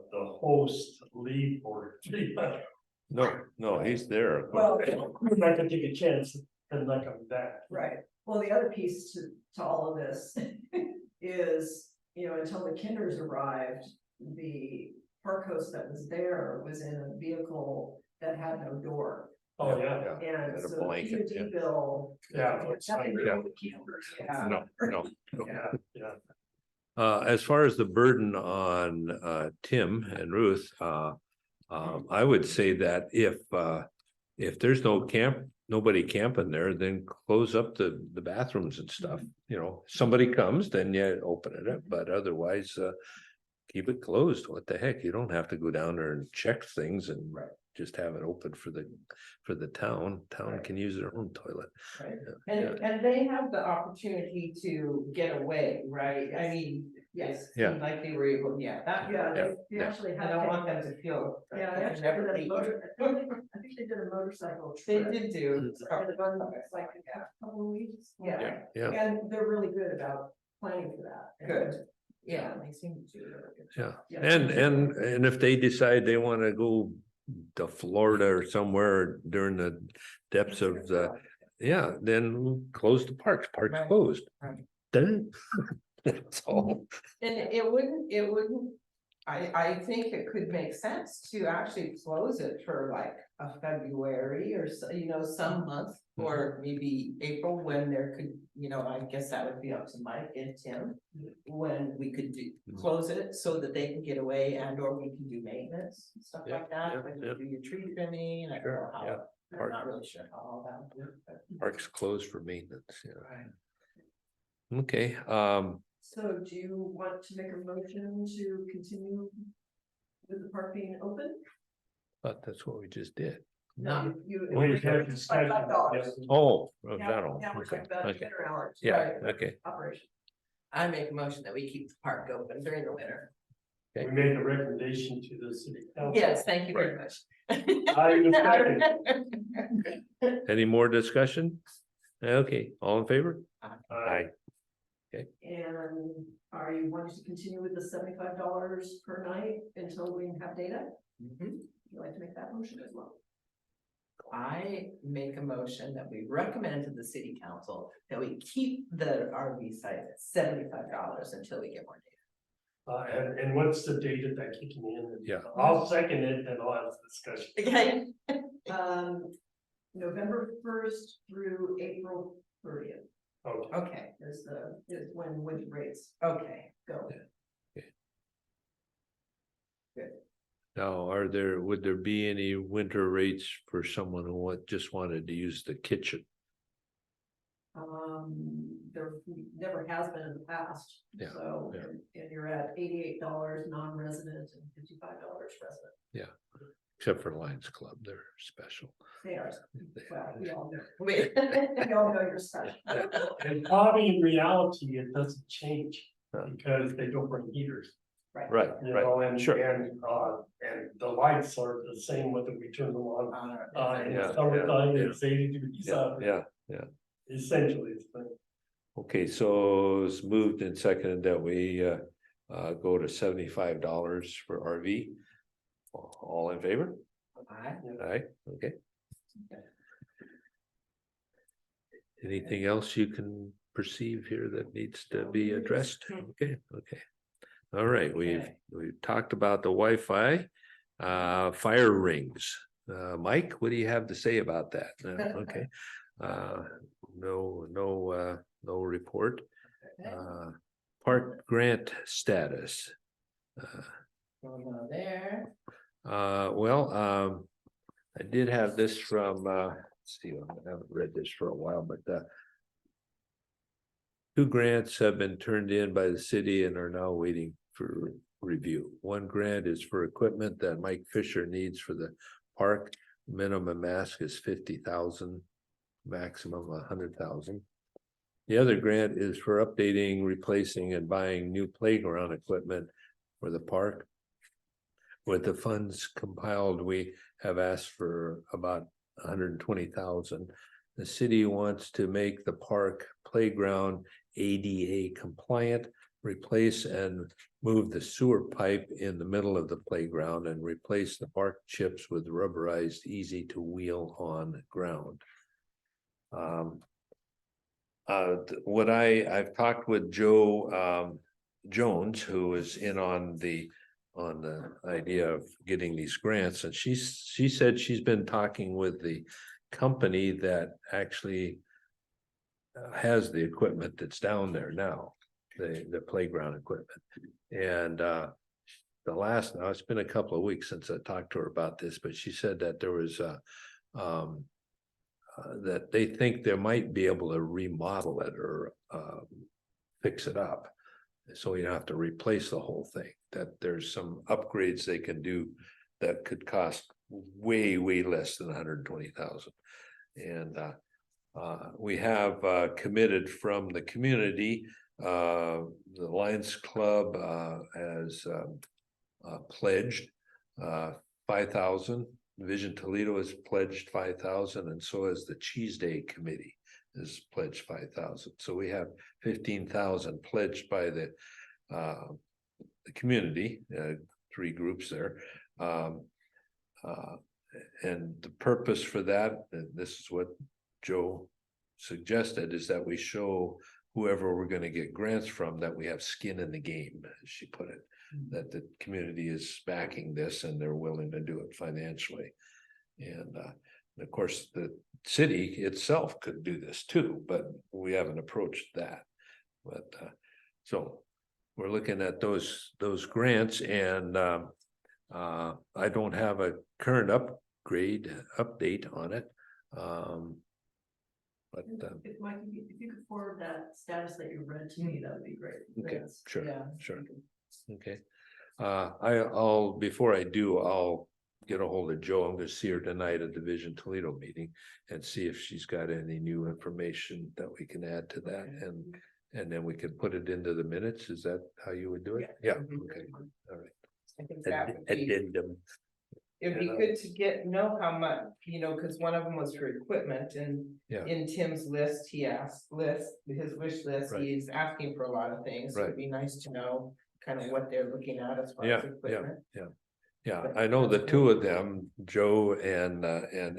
the host leave for 3 months. no, he's there. Well, We're not gonna take a chance and not coming back. right, well, the other piece to all of this is, you know, until the Kinders arrived, the park host that was there was in a vehicle that had no door. Oh, yeah, And And a so blanket, P yeah. and D bill. yeah. Nothing Yeah. really keepers, yeah. No, no. Yeah, yeah. As far as the burden on Tim and Ruth, I would say that if there's nobody camping there, then close up the bathrooms and stuff. You know, somebody comes, then you open it up, but otherwise, keep it closed. What the heck? You don't have to go down there and check things and just have it open for the town. Town Right. can use their own toilet. Right. Yeah. And they have the opportunity to get away, right? I mean, yes, Yeah. seemed like they were able, yeah, that. Yeah, Yeah, they yeah. actually I had. don't want them to feel. like Yeah, they I actually never did a leave. motor, I think they did a motorcycle They trip. did do. And they've done like a couple of weeks. Yeah. Yeah. And they're really good about planning for that. Good. Yeah, they seem to do. a really good Yeah, job. Yeah. and if they decide they wanna go to Florida or somewhere during the depths of the, yeah, then close the parks, parks Right. closed. Right. Done. That's all. And it wouldn't, I think it could make sense to actually close it for like a February or so, you know, some month. Or maybe April when there could, you know, I guess that would be up to Mike and Tim. When we could close it so that they can get away and or we can do maintenance, and stuff Yeah, like that, yeah, when yeah. you do your tree trimming, I don't Sure, know yeah. how. I'm not really sure how all that would work, but. Parks closed for maintenance, yeah. Right. Okay, So do you want to make a motion to continue with the park being open? but that's what we just did. No. You. We had discussion, $5. yes. Oh, Yeah, that all, yeah, we're okay, talking about okay, dinner hours. yeah, right, okay. Operation. I make a motion that we keep the park open during the winter. We made a recommendation to the city council. Yes, thank you very much. I understand. Any more discussion? Okay, all in favor? Aye. And are you wanting to continue with the $75 per night until we have data? Mhm. Would you like to make that motion as well? I make a motion that we recommend to the city council that we keep the RV site at $75 until we get more And what's the date of that kicking in? Yeah. I'll second it and I'll have a discussion. data. Okay, November 1st through April 30th Okay. okay, is when winter rates okay. go. Now, would there be any winter rates for someone who just wanted to use the kitchen? There never has been in the past. Yeah, So, yeah. and you're at $88 non-resident and $55 resident. Except for Lions Club, they're special. They are, well, we all know, Wait. we all know you're special. And probably in reality, it doesn't change Huh. because they don't bring heaters. Right, You right, know, and sure. and the lights are the same whether we turn them on. In Yeah, the summertime, yeah, it's 80 degrees Yeah, out. yeah. Essentially, it's been. Okay, so it's moved and seconded that we go to $75 for RV. All in favor? Aye, okay. Anything else you can perceive here that needs to be addressed? Okay, okay. All right, we've talked about the Wi-Fi, fire rings. Mike, what do you have to say about that? Okay. No report. Park grant status. Going on there. I did have this from, let's see, I haven't read this for a while, but two grants have been turned in by the city and are now waiting for review. One grant is for equipment that Mike Fisher needs for the park. Minimum ask is 50,000, maximum 100,000. The other grant is for updating, replacing, and buying new playground equipment for the park. With the funds compiled, we have asked for about 120,000. The city wants to make the park playground ADA compliant, replace and move the sewer pipe in the middle of the playground, and replace the bark chips with rubberized, easy to wheel on ground. I've talked with Joe Jones, who is in on the on the idea of getting these grants, and she said she's been talking with the company that actually has the equipment that's down there now, the playground equipment. And now it's been a couple of weeks since I talked to her about this, but she said that there was that they think they might be able to remodel it or fix it up. So you don't have to replace the whole thing, that there's some upgrades they can do that could cost way less than 120,000. And we have committed from the community, the Lions Club has pledged 5,000. Vision Toledo has pledged 5,000, and so has the Cheese Day Committee has pledged 5,000. So we have 15,000 pledged by the community, 3 groups there. And the purpose for that, and this is what Joe suggested, is that we show whoever we're going to get grants from that we have skin in the game, as she put it, that the community is backing this and they're willing to do it financially. And of course, the city itself could do this too, but we haven't approached that. But so we're looking at those grants, and I don't have a current update on it. But If Mike, if you could forward that status that you read to me, that would be great. okay, Thanks. sure, Yeah. sure. Okay. I'll before I do, I'll get a hold of Joe. I'm gonna see her tonight at the Vision Toledo meeting and see if she's got any new information that we can add to that, and then we can put it into the minutes. Is that how you would do it? Yeah, okay, all right. I think that would be, Addendum. it'd be good to know how much, because one of them was for equipment, and Yeah. in Tim's list, his wish list, Right. he's asking for a lot of things. So it'd be nice to know kind of what they're looking at as far as equipment. Yeah, I know the 2 of them, Joe and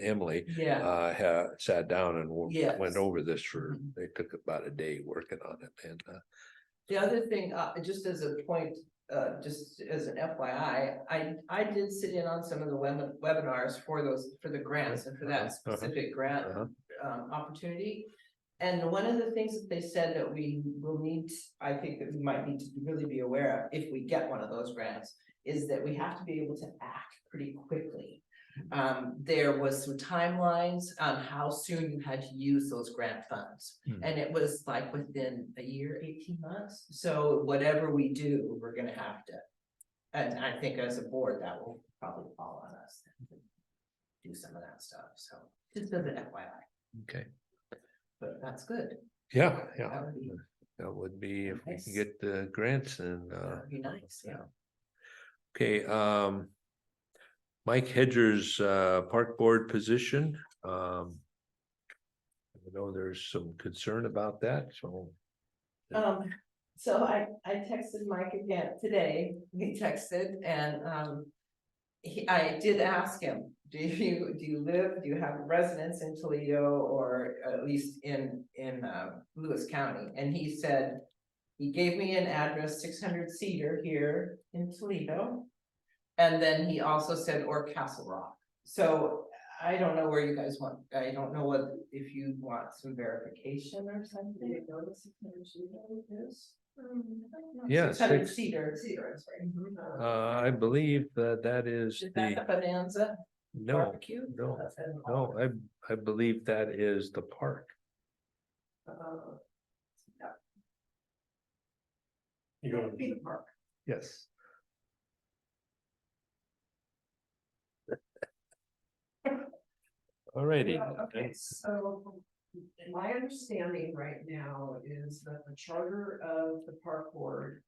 Emily, Yeah, sat down and Yes. went over this for, Mhm. they took about a day working on it, and the other thing, just as a point, just as an FYI, I did sit in on some of the webinars for the grants and for that specific grant opportunity. And one of the things that they said that we will need, I think that we might need to really be aware of if we get one of those grants, is that we have to be able to act pretty quickly. There was some timelines on how soon you had to use those grant funds. And it was like within a year, 18 months. So whatever we do, we're gonna have to. And I think as a board, that will probably fall on us to do some of that stuff. So just as an FYI, okay. but that's good. Yeah, That would be that would be if we Nice. can get the grants and that would be nice, yeah. okay, Mike Hedger's park board position. I know there's some concern about that, so. So I texted Mike again today, he texted and, I did ask him, do you have a residence in Toledo or at least in Lewis County? And he said, he gave me an address, 600 Cedar here in Toledo. And then he also said, or Castle Rock. So I don't know where you guys want, I don't know what, if you want some verification or something. Yeah, 600 six- Cedar. That's right. I believe that is Is that the Bonanza no, barbecue? no, I believe that is the park. You know, Be the park. Yes. All righty. Okay, so my understanding right now is that the charter of the park board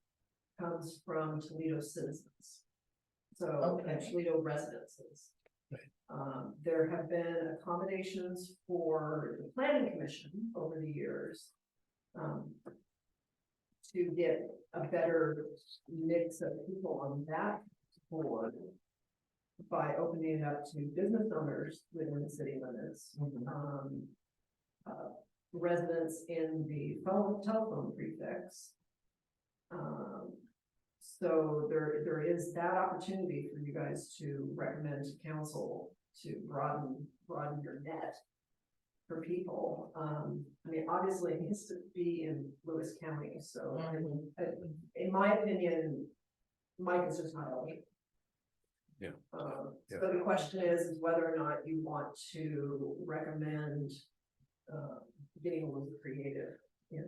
comes from Toledo citizens. So Okay. Toledo residences. Right. There have been accommodations for the planning commission over the years. To get a better mix of people on that board. By opening it up to business owners within the city limits. Residents in the telephone prefix. So there is that opportunity for you guys to recommend to council to broaden your net for people. I mean, obviously it needs to be in Lewis County, so in my opinion, Mike is just not eligible. Yeah. Yeah. So the question is whether or not you want to recommend getting a little creative in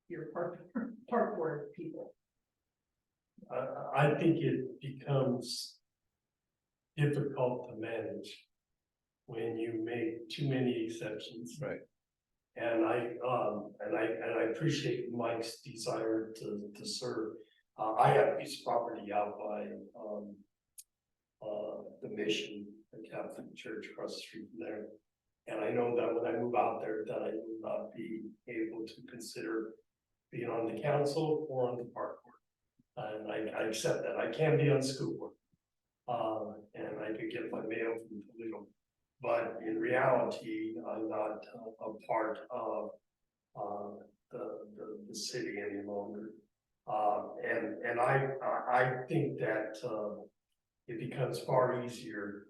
your park board people. I think it becomes difficult to manage when you make too many exceptions. Right. And I appreciate Mike's desire to serve. I have a piece of property out by, the Mission, the Catholic Church across the street from there. And I know that when I move out there, that I will not be able to consider being on the council or on the park board. And I accept that. I can be on school board. And I could get my mail from Toledo. But in reality, I'm not a part of the city any longer. And I think that it becomes far easier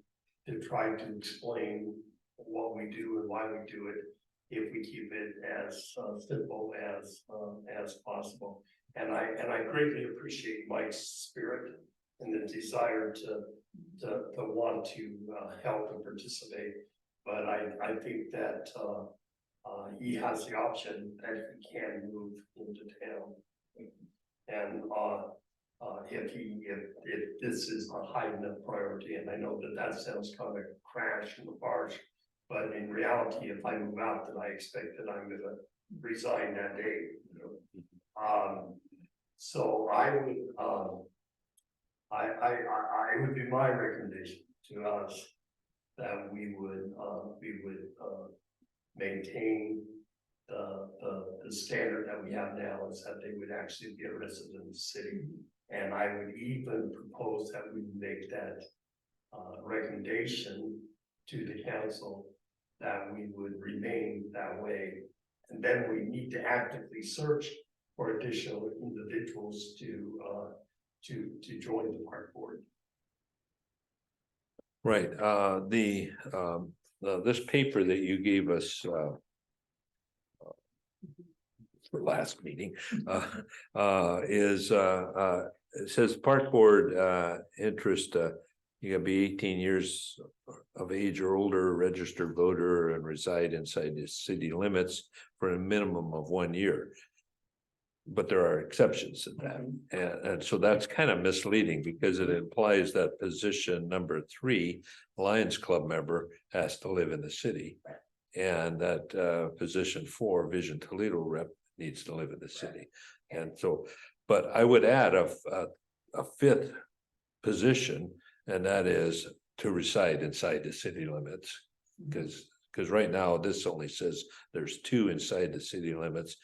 to try to explain what we do and why we do it if we keep it as simple as possible. And I greatly appreciate Mike's spirit and the desire to want to help and participate. But I think that he has the option that he can move into town. And if this is a high enough priority, and I know that sounds kind of crash and harsh, but in reality, if I move out, then I expect that I'm gonna resign that day, you know. So I would, I would be my recommendation to us that we would maintain the standard that we have now, is that they would actually be a resident of the city. And I would even propose that we make that recommendation to the council that we would remain that way. And then we need to actively search for additional individuals to join the park board. Right, this paper that you gave us for last meeting is it says park board interest, you gotta be 18 years of age or older, registered voter, and reside inside the city limits for a minimum of 1 year. But there are exceptions to that, and so that's kind of misleading, because it implies that position number 3, Lions Club member, has to live in the city. And that position 4, Vision Toledo rep, needs to live in the city. And so, but I would add a 5th position, and that is to reside inside the city limits. Because right now this only says there's 2 inside the city limits,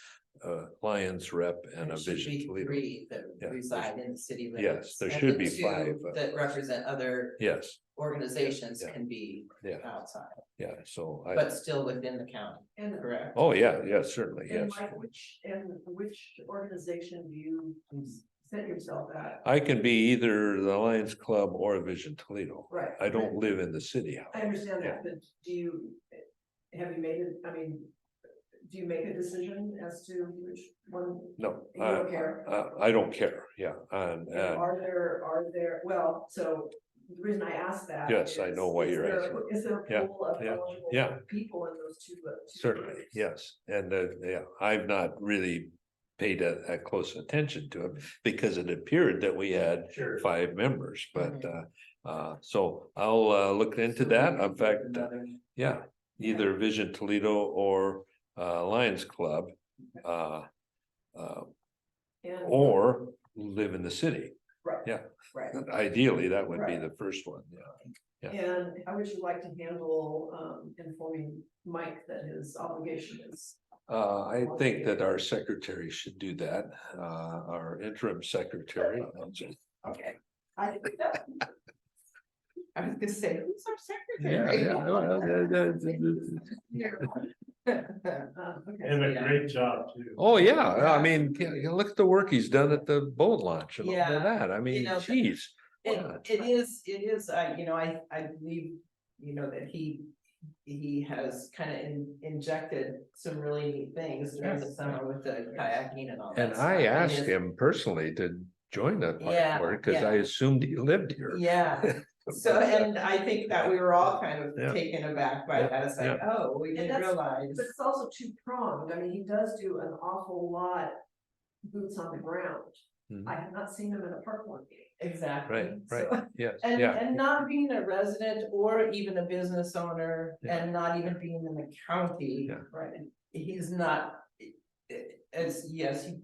Lions rep and a There should Vision be Toledo. 3 that Yeah. reside in the city limits. Yes, there and should the be 2 5, that represent other Yes, organizations Yeah. can be Yeah. outside, yeah, so but still within the county, And correct? oh, yeah, certainly, And yes. Mike, which organization do you set yourself at? I can be either the Lions Club or Vision Toledo. Right. I don't live in the city. I understand that, but have you made it, I mean, do you make a decision as to which one? No, You don't care? I don't care, yeah, and, And are there, well, so the reason I asked that. Yes, I know what is you're there- asking. Is there a Yeah, pool of yeah, eligible yeah. people in those two? certainly, groups? yes, and, yeah, I've not really paid a close attention to it, because it appeared that we had Sure. 5 members, but, so I'll look into that, in fact, yeah, either Vision Toledo or Lions Club, And- or live in the city. Right. Yeah. Right. Ideally, that would be Right. the first one, yeah. And how would you like to handle informing Mike that his obligation is? I think that our secretary should do that, our interim secretary. Okay. I was gonna say, who's our Yeah, secretary? yeah, well, Okay. And a Yeah. great job too. Oh, yeah, I mean, look at the work he's done at the boat launch and all Yeah, of that. I mean, know, geez. It, Yeah. it is, I believe, that he has kind of injected some really neat things during the summer with the kayaking and all that. And stuff. I asked his- him personally to join the Yeah, park board, cause I yeah. assumed he lived here. Yeah, so, and I think that we were all kind of Yeah. taken aback by Yeah, that, it's like, oh, we And didn't that's- realize. But it's also two-pronged, I mean, he does do an awful lot boots on the ground. Mhm. I have not seen him in a park board meeting. Exactly. Right, right, So- yes, And, yeah, and not being a resident or even a business owner Yeah. and not even being in the county. Yeah. Right. He's not, as, yes, he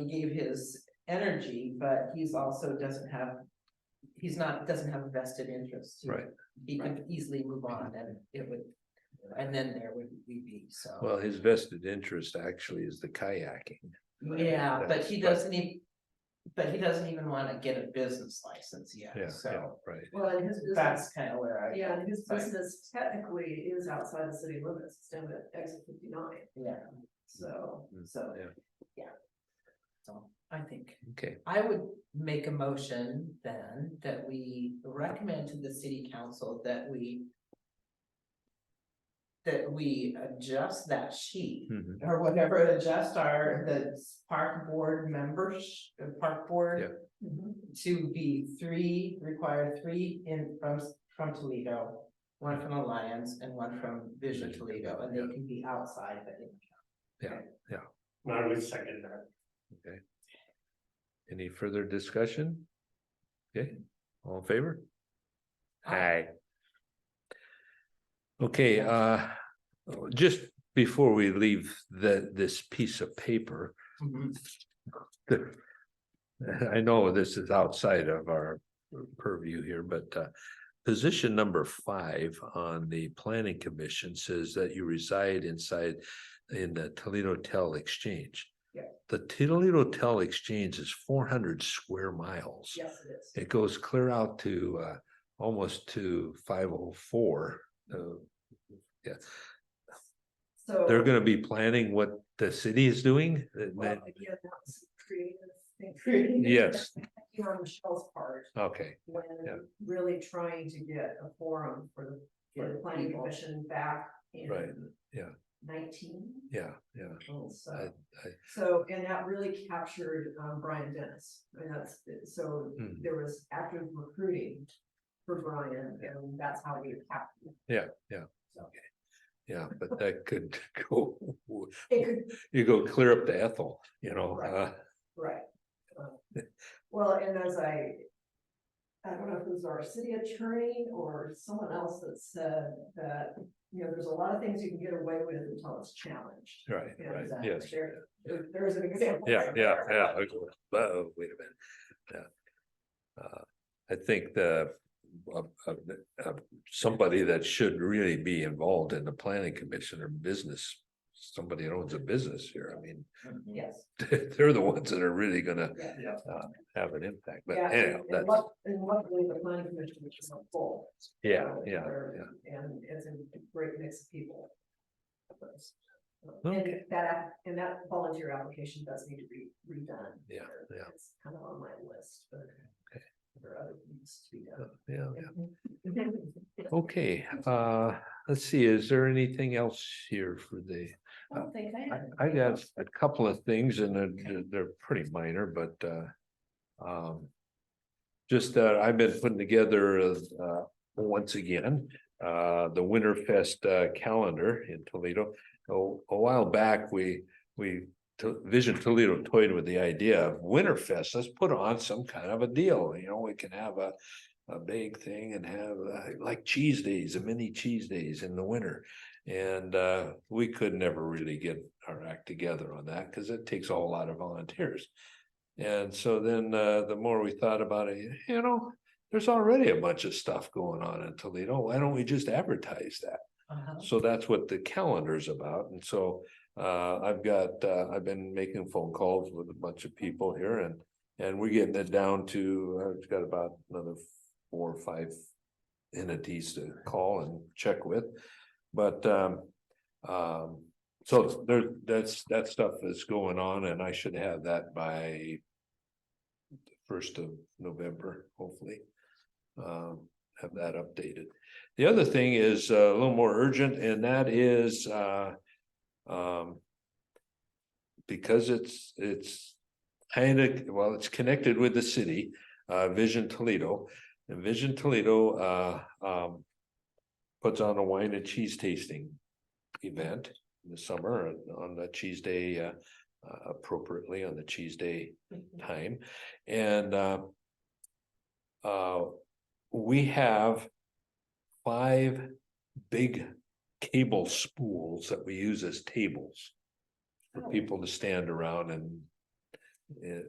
gave his energy, but he's also doesn't have a vested interest. right. He could easily move on and it would, and then there would we be, so. Well, his vested interest actually is the kayaking. Yeah, but That's- he doesn't even wanna get a business license Yeah, yet, yeah, so right. Well, and his business, that's kind of where I. yeah, and his Right. business technically is outside the city limits, it's down at exit 59, Yeah, so. so, Yeah. so I think. Okay, I would make a motion then that we recommend to the city council that we adjust that sheet mhm, or whatever, adjust the park board members, park board Mhm. to be require three from Toledo, one from Alliance and one from Vision Toledo, and they can be outside, but I would second that. okay. Any further discussion? Okay, all in favor? Aye. Okay, just before we leave this piece of paper. I know this is outside of our purview here, but position number 5 on the planning commission says that you reside in the Toledo Tel Exchange. Yeah. The Toledo Tel Exchange is 400 square miles. Yes, it is. It goes clear out to almost to 504. Yeah, So. they're gonna be planning what the city is doing. Well, again, that's creative thing. Yes. You know, on Michelle's part, Okay, Yeah. when really trying to get a forum for the planning people. commission back in. Right, yeah. 19. yeah. So, I- so, and that really captured Brian Dennis, I mean, that's, so Mhm. there was active recruiting for Brian, and that's how we captured. Yeah, but that could go, It could, you go clear up to Ethel, Right. right. Well, and as I don't know if it was our city attorney or someone else that said that, there's a lot of things you can get away with until it's challenged. right, Yeah, right, exactly. yes. There's an example. Yeah, right yeah, there. yeah. Wait a minute. Yeah. I think somebody that should really be involved in the planning commission or business, somebody that owns a business here, I mean, Yes. they're the ones that are really gonna Yeah. have an impact, but Yeah, anyhow, and that's, luckily the planning commission is so full. yeah, And it's a great mix of people. Okay. And that volunteer application does need to be redone. Yeah, yeah. It's kind of on my list, but Okay. there are other things to be done. yeah. Okay, let's see, is there anything else here for the? I don't think I got a couple of things and they're pretty minor, but just I've been putting together once again the Winterfest calendar in Toledo. A while back, Vision Toledo toyed with the idea of Winterfest. Let's put on some kind of a deal. We can have a big thing and have like cheese days, a mini cheese days in the winter. And we could never really get our act together on that because it takes a whole lot of volunteers. And so then the more we thought about it, there's already a bunch of stuff going on in Toledo. Why don't we just advertise that? So that's what the calendar is about. And so I've been making phone calls with a bunch of people here and we're getting it down to, I've got about another 4 or 5 entities to call and check with. But So there, that stuff is going on and I should have that by. 1st of November, hopefully. Have that updated. The other thing is a little more urgent and that is because it's kind of, well, it's connected with the city, Vision Toledo. And Vision Toledo puts on a wine and cheese tasting event in the summer on the cheese day, appropriately on the cheese day time. And we have 5 big cable spools that we use as tables for people to stand around and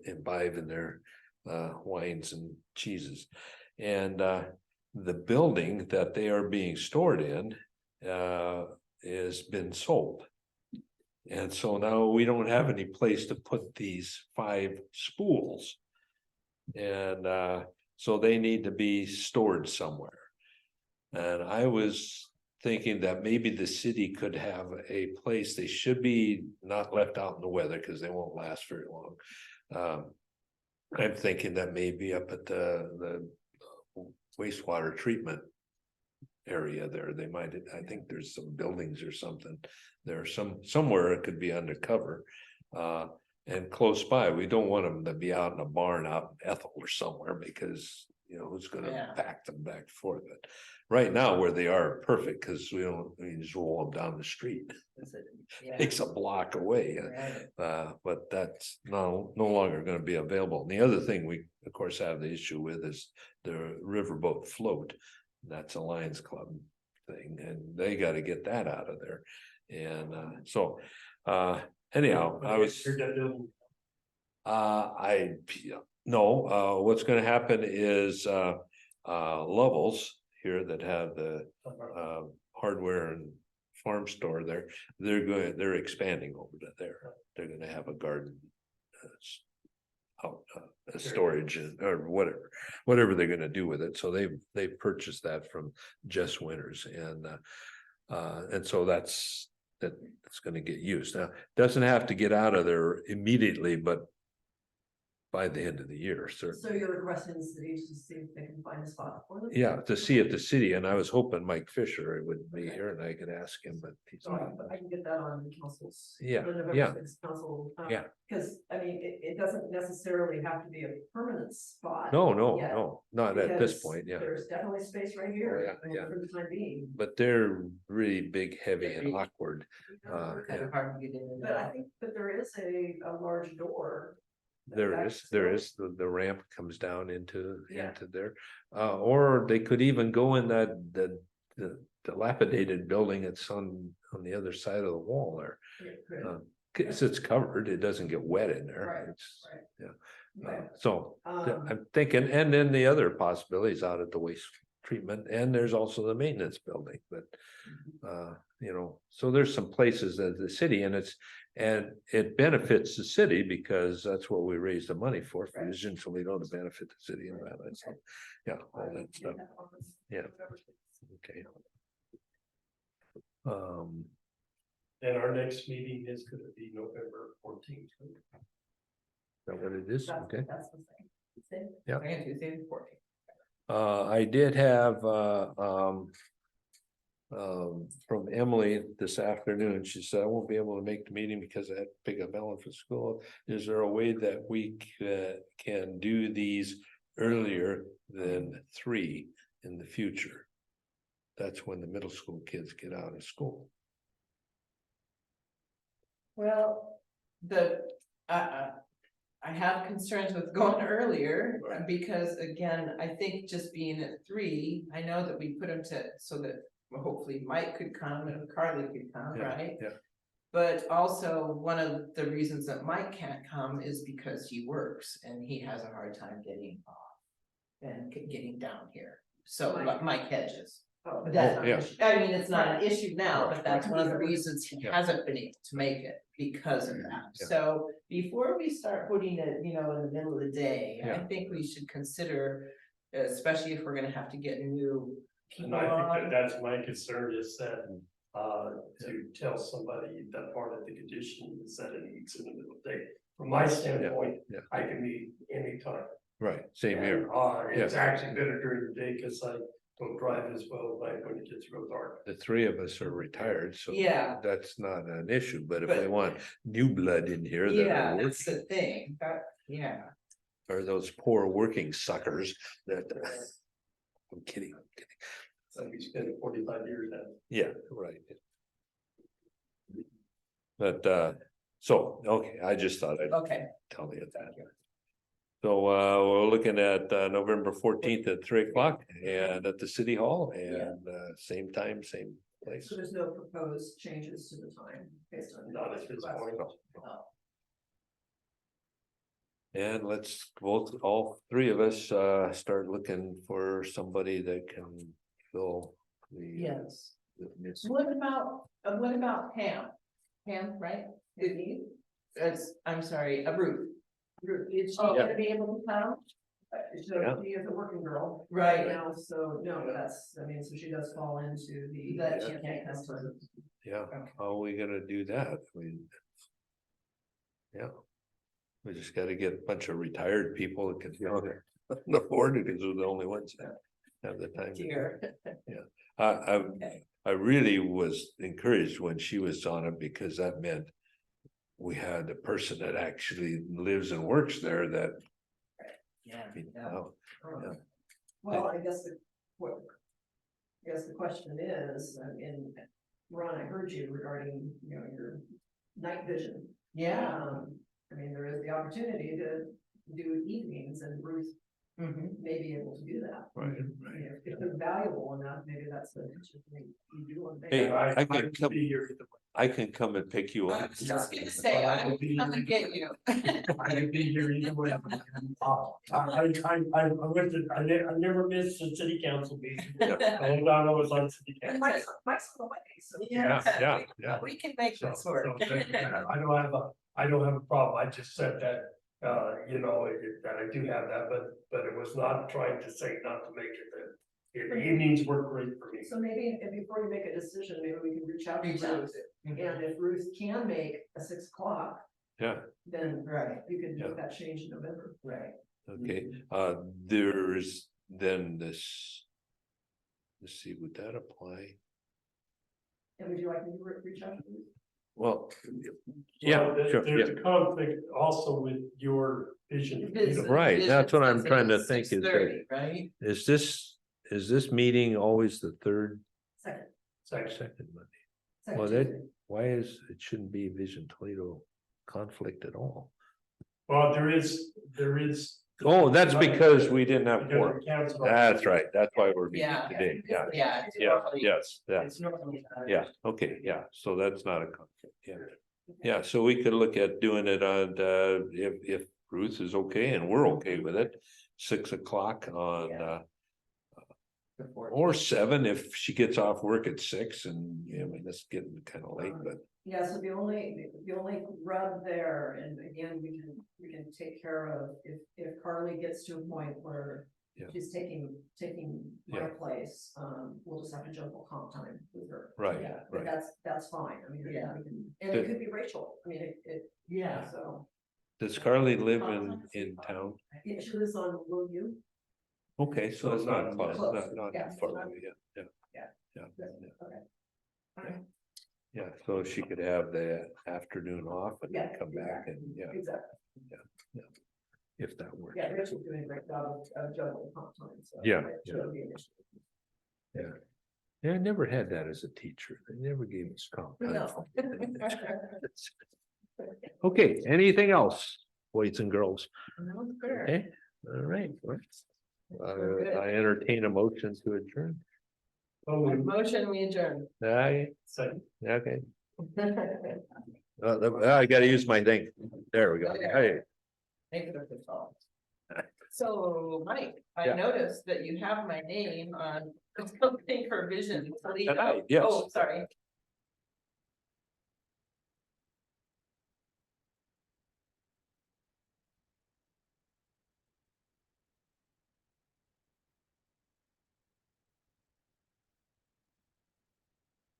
imbibe in their wines and cheeses. And the building that they are being stored in has been sold. And so now we don't have any place to put these 5 spools. And so they need to be stored somewhere. And I was thinking that maybe the city could have a place. They should be not left out in the weather because they won't last very long. I'm thinking that maybe up at the wastewater treatment area there, they might, I think there's some buildings or something. There's somewhere it could be undercover. And close by, we don't want them to be out in a barn out in Ethel or somewhere because, you know, who's gonna pack them back and forth. But right now where they are perfect because we just roll them down the street. Takes a block away. But that's no longer gonna be available. And the other thing we of course have the issue with is the riverboat float. That's a Lions Club thing and they gotta get that out of there. And so anyhow, I was no, what's gonna happen is Levels here that have the hardware and farm store there, they're expanding over to there. They're gonna have a garden a storage or whatever they're gonna do with it. So they purchased that from Jess Winters and so that's gonna get used. Now, doesn't have to get out of there immediately, but by the end of the year, certainly. So you're requesting the city to see if they can find a spot for them? Yeah, to see at the city, and I was hoping Mike Fisher would be here and I could ask him, but he's So not. I can get that on the council's. Yeah, the November yeah. 6th council. Yeah. Cause I mean, it doesn't necessarily have to be a permanent spot. No, yet, not at this because point, yeah. There's definitely space right here. Yeah. For the time being. But they're really big, heavy and awkward. Kind of hard to get in and But I out. think that there is a large door. There is, the ramp comes down into Yeah. there. Or they could even go in the dilapidated building that's on the other side of the wall there. Cause it's covered, it doesn't get wet in there. Right, It's- right. Yeah. Okay. So Um, I'm thinking, and then the other possibilities out at the waste treatment, and there's also the maintenance building, but. You know, so there's some places that the city and it benefits the city because that's what we raised the money for Right. Vision Toledo to benefit the city and that, so, yeah, all that stuff, Yeah. okay. And our next meeting is gonna be November 14th. Is that what it is? That's- Okay. That's the thing. Yeah. Second Tuesday, the 14th. I did have, from Emily this afternoon, she said, I won't be able to make the meeting because I had to pick up Ellen for school. Is there a way that we can do these earlier than 3 in the future? That's when the middle school kids get out of school. Well, I have concerns with going earlier, Right. because again, I think just being at 3, I know that we put them so that hopefully Mike could come and Carly could come, Yeah, right? yeah. But also, one of the reasons that Mike can't come is because he works and he has a hard time getting off and getting down here. So Mike. Mike Hedges. Oh, but That, that's not yeah. an issue. I mean, it's not an issue now, but that's one of the Right. reasons he Yeah. hasn't been able to make it because of that. Yeah. So before we start putting it, in the middle of the day, I Yeah. think we should consider, especially if we're gonna have to get new And people I think on. that's my concern is that To tell somebody that part of the condition is that it needs in the middle of the day. From my standpoint, yeah. I can meet anytime. Right, same here. It's actually better during the day because I don't drive as well at night when it gets real dark. The three of us are retired, so. Yeah. That's not an issue, but if we But- want new blood in here that Yeah, are that's working, the thing, yeah. or those poor working suckers that. I'm kidding. So we spent 45 years at. Yeah, right. But, so, okay, I just thought I'd Okay, tell you that. So, we're looking at, November 14th at 3 o'clock and at the city hall and, same time, same place. So there's no proposed changes to the time based on. Not at this point. And let's both, all three of us, start looking for somebody that can fill the. yes. the miss- What about Pam? Pam, right? Did you? I'm sorry, Ruth. Is she Oh, gonna be able to come? So Yeah. she is a working girl. Right. Now, so no, that's, I mean, so she does fall into the. That she she can't come to. Yeah, how are we gonna do that? I mean. Yeah. We just gotta get a bunch of retired people that can, afford it, because we're the only ones that have the time. to do it. Dear. I I really was encouraged when she was on it, because that meant. We had a person that actually lives and works there that, Yeah. you know, Yeah. Well, I guess the question is, Ron, I heard you regarding, your night vision. Yeah. I mean, there is the opportunity to do evenings and Ruth Mhm. may be able to do that. right, I mean, right. If it's valuable enough, maybe that's the thing you do. Hey, I can can come, be here either way. I can come and pick you I up. was just gonna say, I'm gonna get you. I can be here either way. I went to, I never missed a city council meeting. Hold on, I was on city council. Mike's on the way, so. Yeah. We can make So- this work. so I don't have a problem, I just said that, that I do have that, but it was not trying to say not to make it, that the evenings work great for me. So maybe, and before you make a decision, maybe we can reach out to Reach out. Ruth. And if Ruth can make a 6 o'clock, Yeah, then Right, you can Yeah. make that change in November. right. okay, there's then this. Let's see, would that apply? And would you like me to reach out to Ruth? Well, Well, yeah, sure, There's yeah, a conflict also with your vision. Vision- Right, vision that's what I'm says trying to it's think is that- 6:30, right? is this meeting always the third, Second. Section. second Monday? second Well, Tuesday. that, why it shouldn't be Vision Toledo conflict at all? Well, there is. Oh, that's because we didn't have Because four. the council- That's right, that's why we're meeting Yeah. today, yeah, Yeah. it's yeah, normally- yes, yeah, It's normally. yeah, okay, yeah, so that's not a conflict, yeah. Yeah, so we could look at doing it on, if Ruth is okay and we're okay with it, 6 o'clock on, or 7 if she gets off work at 6 and, I mean, that's getting kind of late, but. Yeah, so the only rub there, and again, we can take care of, if Carly gets to a point where. Yeah. She's taking my Yeah. place, we'll just have to juggle comp time with her. Right, Yeah, but right. that's fine, I mean, Yeah. and it could be Rachel, I mean, Yeah. so. Does Carly live in town? Yeah, she lives on Will You. Okay, so that's not far, Close. not Yeah. far away, yeah. Yeah. Okay. Alright. Yeah, so she could have the afternoon off and then Yeah, come back and, yeah, Exactly, if that works. yeah, Rachel's doing a great job of juggling comp time, so. Yeah, it yeah. shouldn't be an issue. Yeah, I never had that as a teacher. They never gave us comp. time. No. Okay, anything else, boys and girls? No, sure. Okay, all right. well, We're good. I entertain a motion to adjourn. Oh, Motion, we adjourn. Aye, second. okay. I gotta use my thing. There we go. Hey, Thank you, Dr. Saul. So, Mike, I Yeah. noticed that you have my name on the company for Vision. Toledo. Tonight, yes. Oh, sorry.